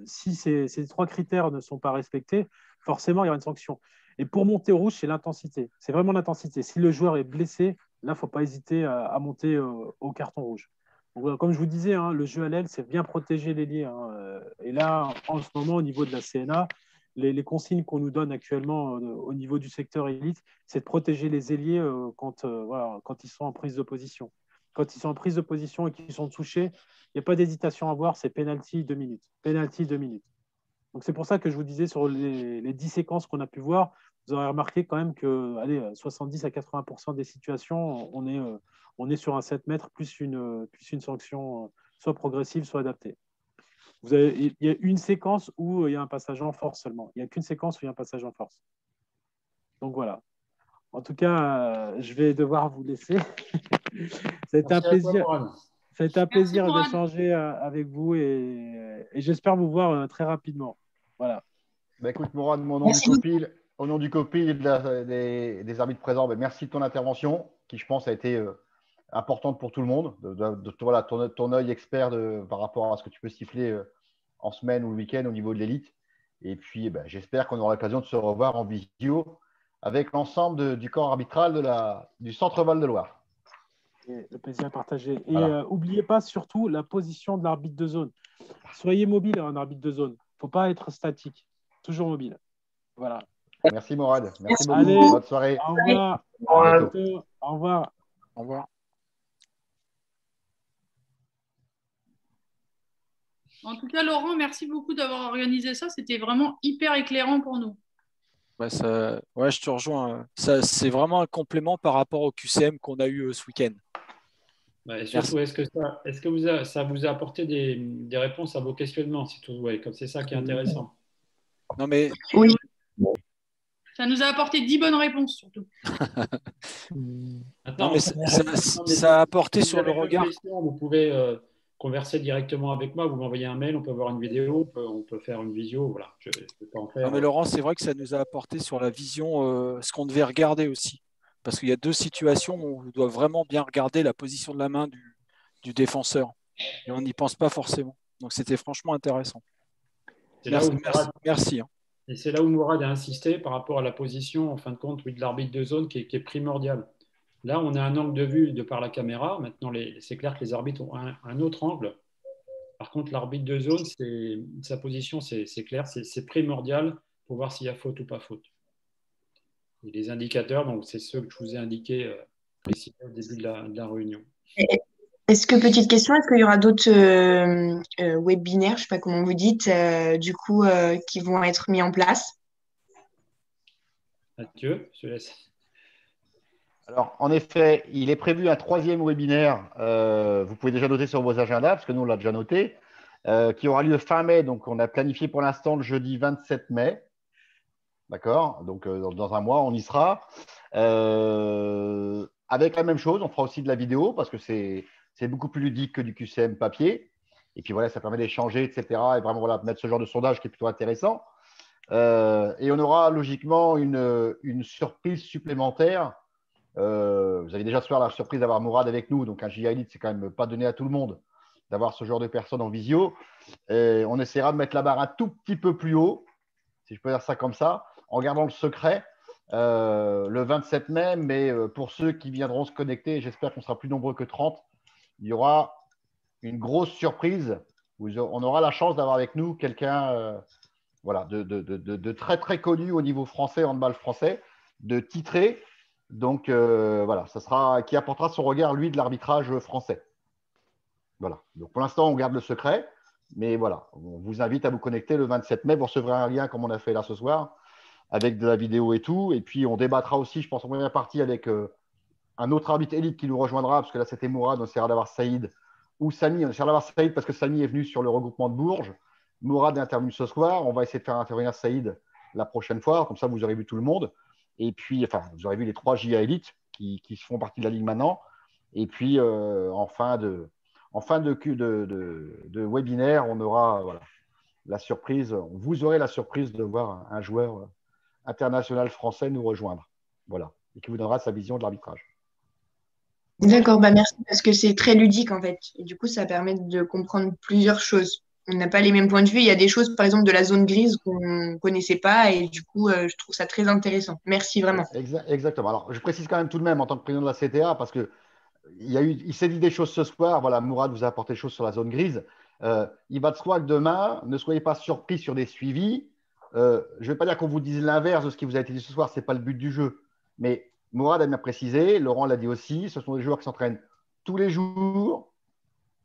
ces 3 critères ne sont pas respectés, forcément, il y aura une sanction. Et pour monter au rouge, c'est l'intensité. C'est vraiment l'intensité. Si le joueur est blessé, là, il ne faut pas hésiter à monter au carton rouge. Donc, comme je vous disais, hein, le jeu à l'aile, c'est bien protéger l'ailier. Hein. Et là, en ce moment, au niveau de la CNA, les consignes qu'on nous donne actuellement au niveau du secteur élite, c'est de protéger les ailiers quand ils sont en prise de position. Quand ils sont en prise de position et qu'ils sont touchés, il n'y a pas d'hésitation à avoir, c'est penalty 2 minutes. Penalty 2 minutes. Donc c'est pour ça que je vous disais sur les 10 séquences qu'on a pu voir, vous aurez remarqué quand même que 70 à 80% des situations, on est sur un 7 mètres plus une sanction soit progressive, soit adaptée. Il y a une séquence où il y a un passage en force seulement. Il n'y a qu'une séquence où il y a un passage en force. Donc voilà. En tout cas, je vais devoir vous laisser. Ça a été un plaisir. Ça a été un plaisir d'échanger avec vous et j'espère vous voir très rapidement. Voilà. Bah, écoute, Mourad, au nom du COPIL et des arbitres présents, bah, merci de ton intervention qui, je pense, a été importante pour tout le monde. Voilà, ton œil expert par rapport à ce que tu peux siffler en semaine ou le week-end au niveau de l'élite. Et puis, j'espère qu'on aura l'occasion de se revoir en visio avec l'ensemble du corps arbitral du Centre Val-de-Loire. Le plaisir est partagé. Et Voilà. n'oubliez pas surtout la position de l'arbitre de zone. Soyez mobile, un arbitre de zone. Il ne faut pas être statique. Toujours mobile. Voilà. Merci Mourad. Merci beaucoup. Allez, bonne soirée. Au revoir. À bientôt. Au revoir. Au revoir. En tout cas, Laurent, merci beaucoup d'avoir organisé ça. C'était vraiment hyper éclairant pour nous. Ouais, je te rejoins. C'est vraiment un complément par rapport au QCM qu'on a eu ce week-end. Et surtout, est-ce que ça vous a apporté des réponses à vos questionnements? C'est tout, comme c'est ça qui est intéressant. Non, mais... Oui. Ça nous a apporté 10 bonnes réponses, surtout. Non, mais ça a apporté sur le regard. Vous pouvez converser directement avec moi, vous m'envoyez un mail, on peut voir une vidéo, on peut faire une visio. Voilà. Je peux pas en faire. Non, mais Laurent, c'est vrai que ça nous a apporté sur la vision ce qu'on devait regarder aussi. Parce qu'il y a deux situations où on doit vraiment bien regarder la position de la main du défenseur. Et on n'y pense pas forcément. Donc, c'était franchement intéressant. Merci. Et c'est là où Mourad a insisté par rapport à la position, en fin de compte, de l'arbitre de zone qui est primordial. Là, on a un angle de vue de par la caméra. Maintenant, c'est clair que les arbitres ont un autre angle. Par contre, l'arbitre de zone, sa position, c'est clair, c'est primordial pour voir s'il y a faute ou pas faute. Et les indicateurs, donc c'est ceux que je vous ai indiqués précisément au début de la réunion. Est-ce qu'il y aura d'autres webinaires, je ne sais pas comment vous dites, qui vont être mis en place? Mathieu, je te laisse. Alors, en effet, il est prévu un 3e webinaire. Vous pouvez déjà noter sur vos agendas, parce que nous, on l'a déjà noté, qui aura lieu fin mai. Donc, on a planifié pour l'instant le jeudi 27 mai. D'accord? Donc, dans un mois, on y sera. Avec la même chose, on fera aussi de la vidéo, parce que c'est beaucoup plus ludique que du QCM papier. Et puis, voilà, ça permet d'échanger, etc. Et vraiment, voilà, mettre ce genre de sondage qui est plutôt intéressant. Et on aura logiquement une surprise supplémentaire. Vous avez déjà ce soir la surprise d'avoir Mourad avec nous, donc un GIA Elite, c'est quand même pas donné à tout le monde d'avoir ce genre de personnes en visio. Et on essaiera de mettre la barre un tout petit peu plus haut, si je peux dire ça comme ça, en gardant le secret le 27 mai. Mais pour ceux qui viendront se connecter, j'espère qu'on sera plus nombreux que 30, il y aura une grosse surprise. On aura la chance d'avoir avec nous quelqu'un de très très connu au niveau français, handball français, de titré. Donc, voilà, ça sera qui apportera son regard, lui, de l'arbitrage français. Voilà. Donc, pour l'instant, on garde le secret. Mais voilà, on vous invite à vous connecter le 27 mai. Vous recevrez un lien, comme on a fait là ce soir, avec de la vidéo et tout. Et puis, on débattra aussi, je pense, en première partie avec un autre arbitre élite qui nous rejoindra, parce que là, c'était Mourad. On essaiera d'avoir Saïd ou Samy. On essaiera d'avoir Saïd parce que Samy est venu sur le regroupement de Bourges. Mourad est intervenu ce soir. On va essayer de faire intervenir Saïd la prochaine fois. Comme ça, vous aurez vu tout le monde. Et puis, vous aurez vu les 3 JA Elite qui font partie de la ligue maintenant. Et puis, en fin de webinaire, on aura la surprise. Vous aurez la surprise de voir un joueur international français nous rejoindre. Voilà. Et qui vous donnera sa vision de l'arbitrage. D'accord, merci parce que c'est très ludique en fait. Et du coup, ça permet de comprendre plusieurs choses. On n'a pas les mêmes points de vue. Il y a des choses, par exemple, de la zone grise qu'on ne connaissait pas. Et du coup, je trouve ça très intéressant. Merci vraiment. Exactement. Alors, je précise quand même tout de même en tant que président de la CTA, parce qu'il s'est dit des choses ce soir. Voilà, Mourad vous a apporté des choses sur la zone grise. Il va de soi que demain, ne soyez pas surpris sur des suivis. Je ne vais pas dire qu'on vous dise l'inverse de ce qui vous a été dit ce soir. Ce n'est pas le but du jeu. Mais Mourad a bien précisé, Laurent l'a dit aussi, ce sont des joueurs qui s'entraînent tous les jours,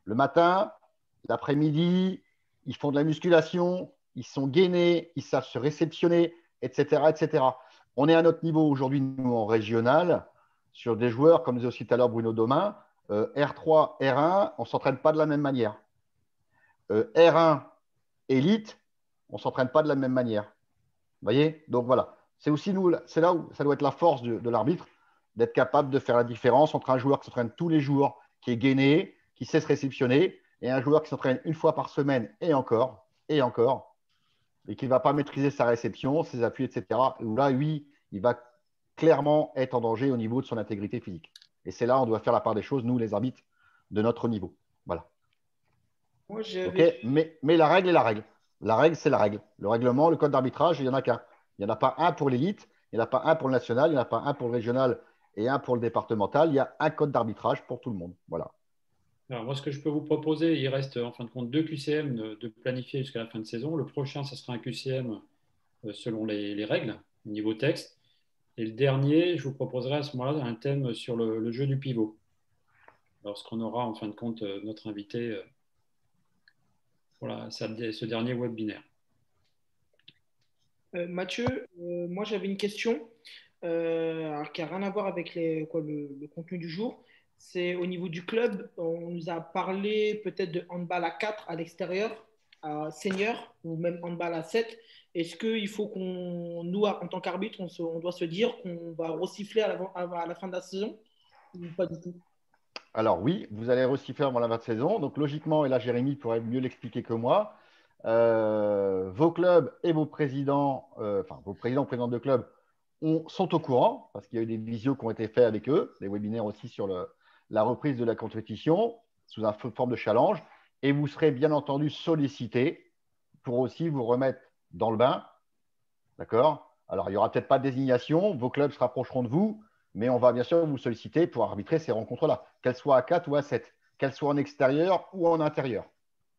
le matin, l'après-midi. Ils font de la musculation, ils sont gainés, ils savent se réceptionner, etc., etc. On est à notre niveau aujourd'hui, nous, en régional, sur des joueurs, comme disait aussi tout à l'heure Bruno Domain, R3, R1, on ne s'entraîne pas de la même manière. R1, élite, on ne s'entraîne pas de la même manière. Vous voyez? Donc voilà, c'est aussi nous, c'est là où ça doit être la force de l'arbitre, d'être capable de faire la différence entre un joueur qui s'entraîne tous les jours, qui est gainé, qui sait se réceptionner, et un joueur qui s'entraîne une fois par semaine et encore, et qui ne va pas maîtriser sa réception, ses appuis, etc. Où là, oui, il va clairement être en danger au niveau de son intégrité physique. Et c'est là où on doit faire la part des choses, nous, les arbitres, de notre niveau. Voilà. Moi, Okay, mais la règle est la règle. La règle, c'est la règle. Le règlement, le code d'arbitrage, il n'y en a qu'un. Il n'y en a pas un pour l'élite, il n'y en a pas un pour le national, il n'y en a pas un pour le régional et un pour le départemental. Il y a un code d'arbitrage pour tout le monde. Voilà. Alors, moi, ce que je peux vous proposer, il reste en fin de compte 2 QCM de planifier jusqu'à la fin de saison. Le prochain, ce sera un QCM selon les règles, niveau texte. Et le dernier, je vous proposerai à ce moment-là un thème sur le jeu du pivot. Lorsqu'on aura en fin de compte notre invité voilà, ce dernier webinaire. Mathieu, moi j'avais une question alors, qui n'a rien à voir avec le contenu du jour. C'est au niveau du club, on nous a parlé peut-être de handball à 4 à l'extérieur, à senior ou même handball à 7. Est-ce qu'il faut nous, en tant qu'arbitre, on doit se dire qu'on va resiffler à la fin de la saison ou pas du tout? Alors oui, vous allez resiffler avant la fin de saison. Donc logiquement, et là Jérémy pourrait mieux l'expliquer que moi, vos clubs et vos présidents, vos présidents de clubs sont au courant, parce qu'il y a eu des visios qui ont été faits avec eux, des webinaires aussi sur la reprise de la compétition, sous une forme de challenge, et vous serez bien entendu sollicités pour aussi vous remettre dans le bain. D'accord? Alors, il n'y aura peut-être pas de désignation, vos clubs se rapprocheront de vous, mais on va bien sûr vous solliciter pour arbitrer ces rencontres-là, qu'elles soient à 4 ou à 7, qu'elles soient en extérieur ou en intérieur.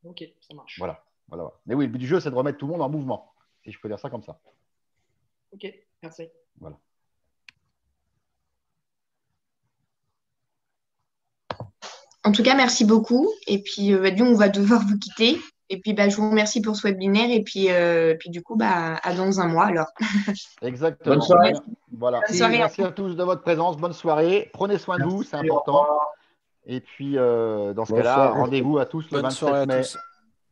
Ok, ça marche. Voilà. Mais oui, le but du jeu, c'est de remettre tout le monde en mouvement, si je peux dire ça comme ça. Ok, merci. Voilà. En tout cas, merci beaucoup. Et puis, nous, on va devoir vous quitter. Et puis, je vous remercie pour ce webinaire. Et puis du coup, à dans un mois alors. Exactement. Bonne soirée. Voilà. Bonne soirée. Merci à tous de votre présence. Bonne soirée. Prenez soin de vous, c'est important. Et puis, dans ce cas-là, rendez-vous à tous le 27 mai.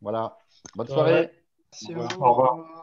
Voilà. Bonne soirée. Merci. Au revoir.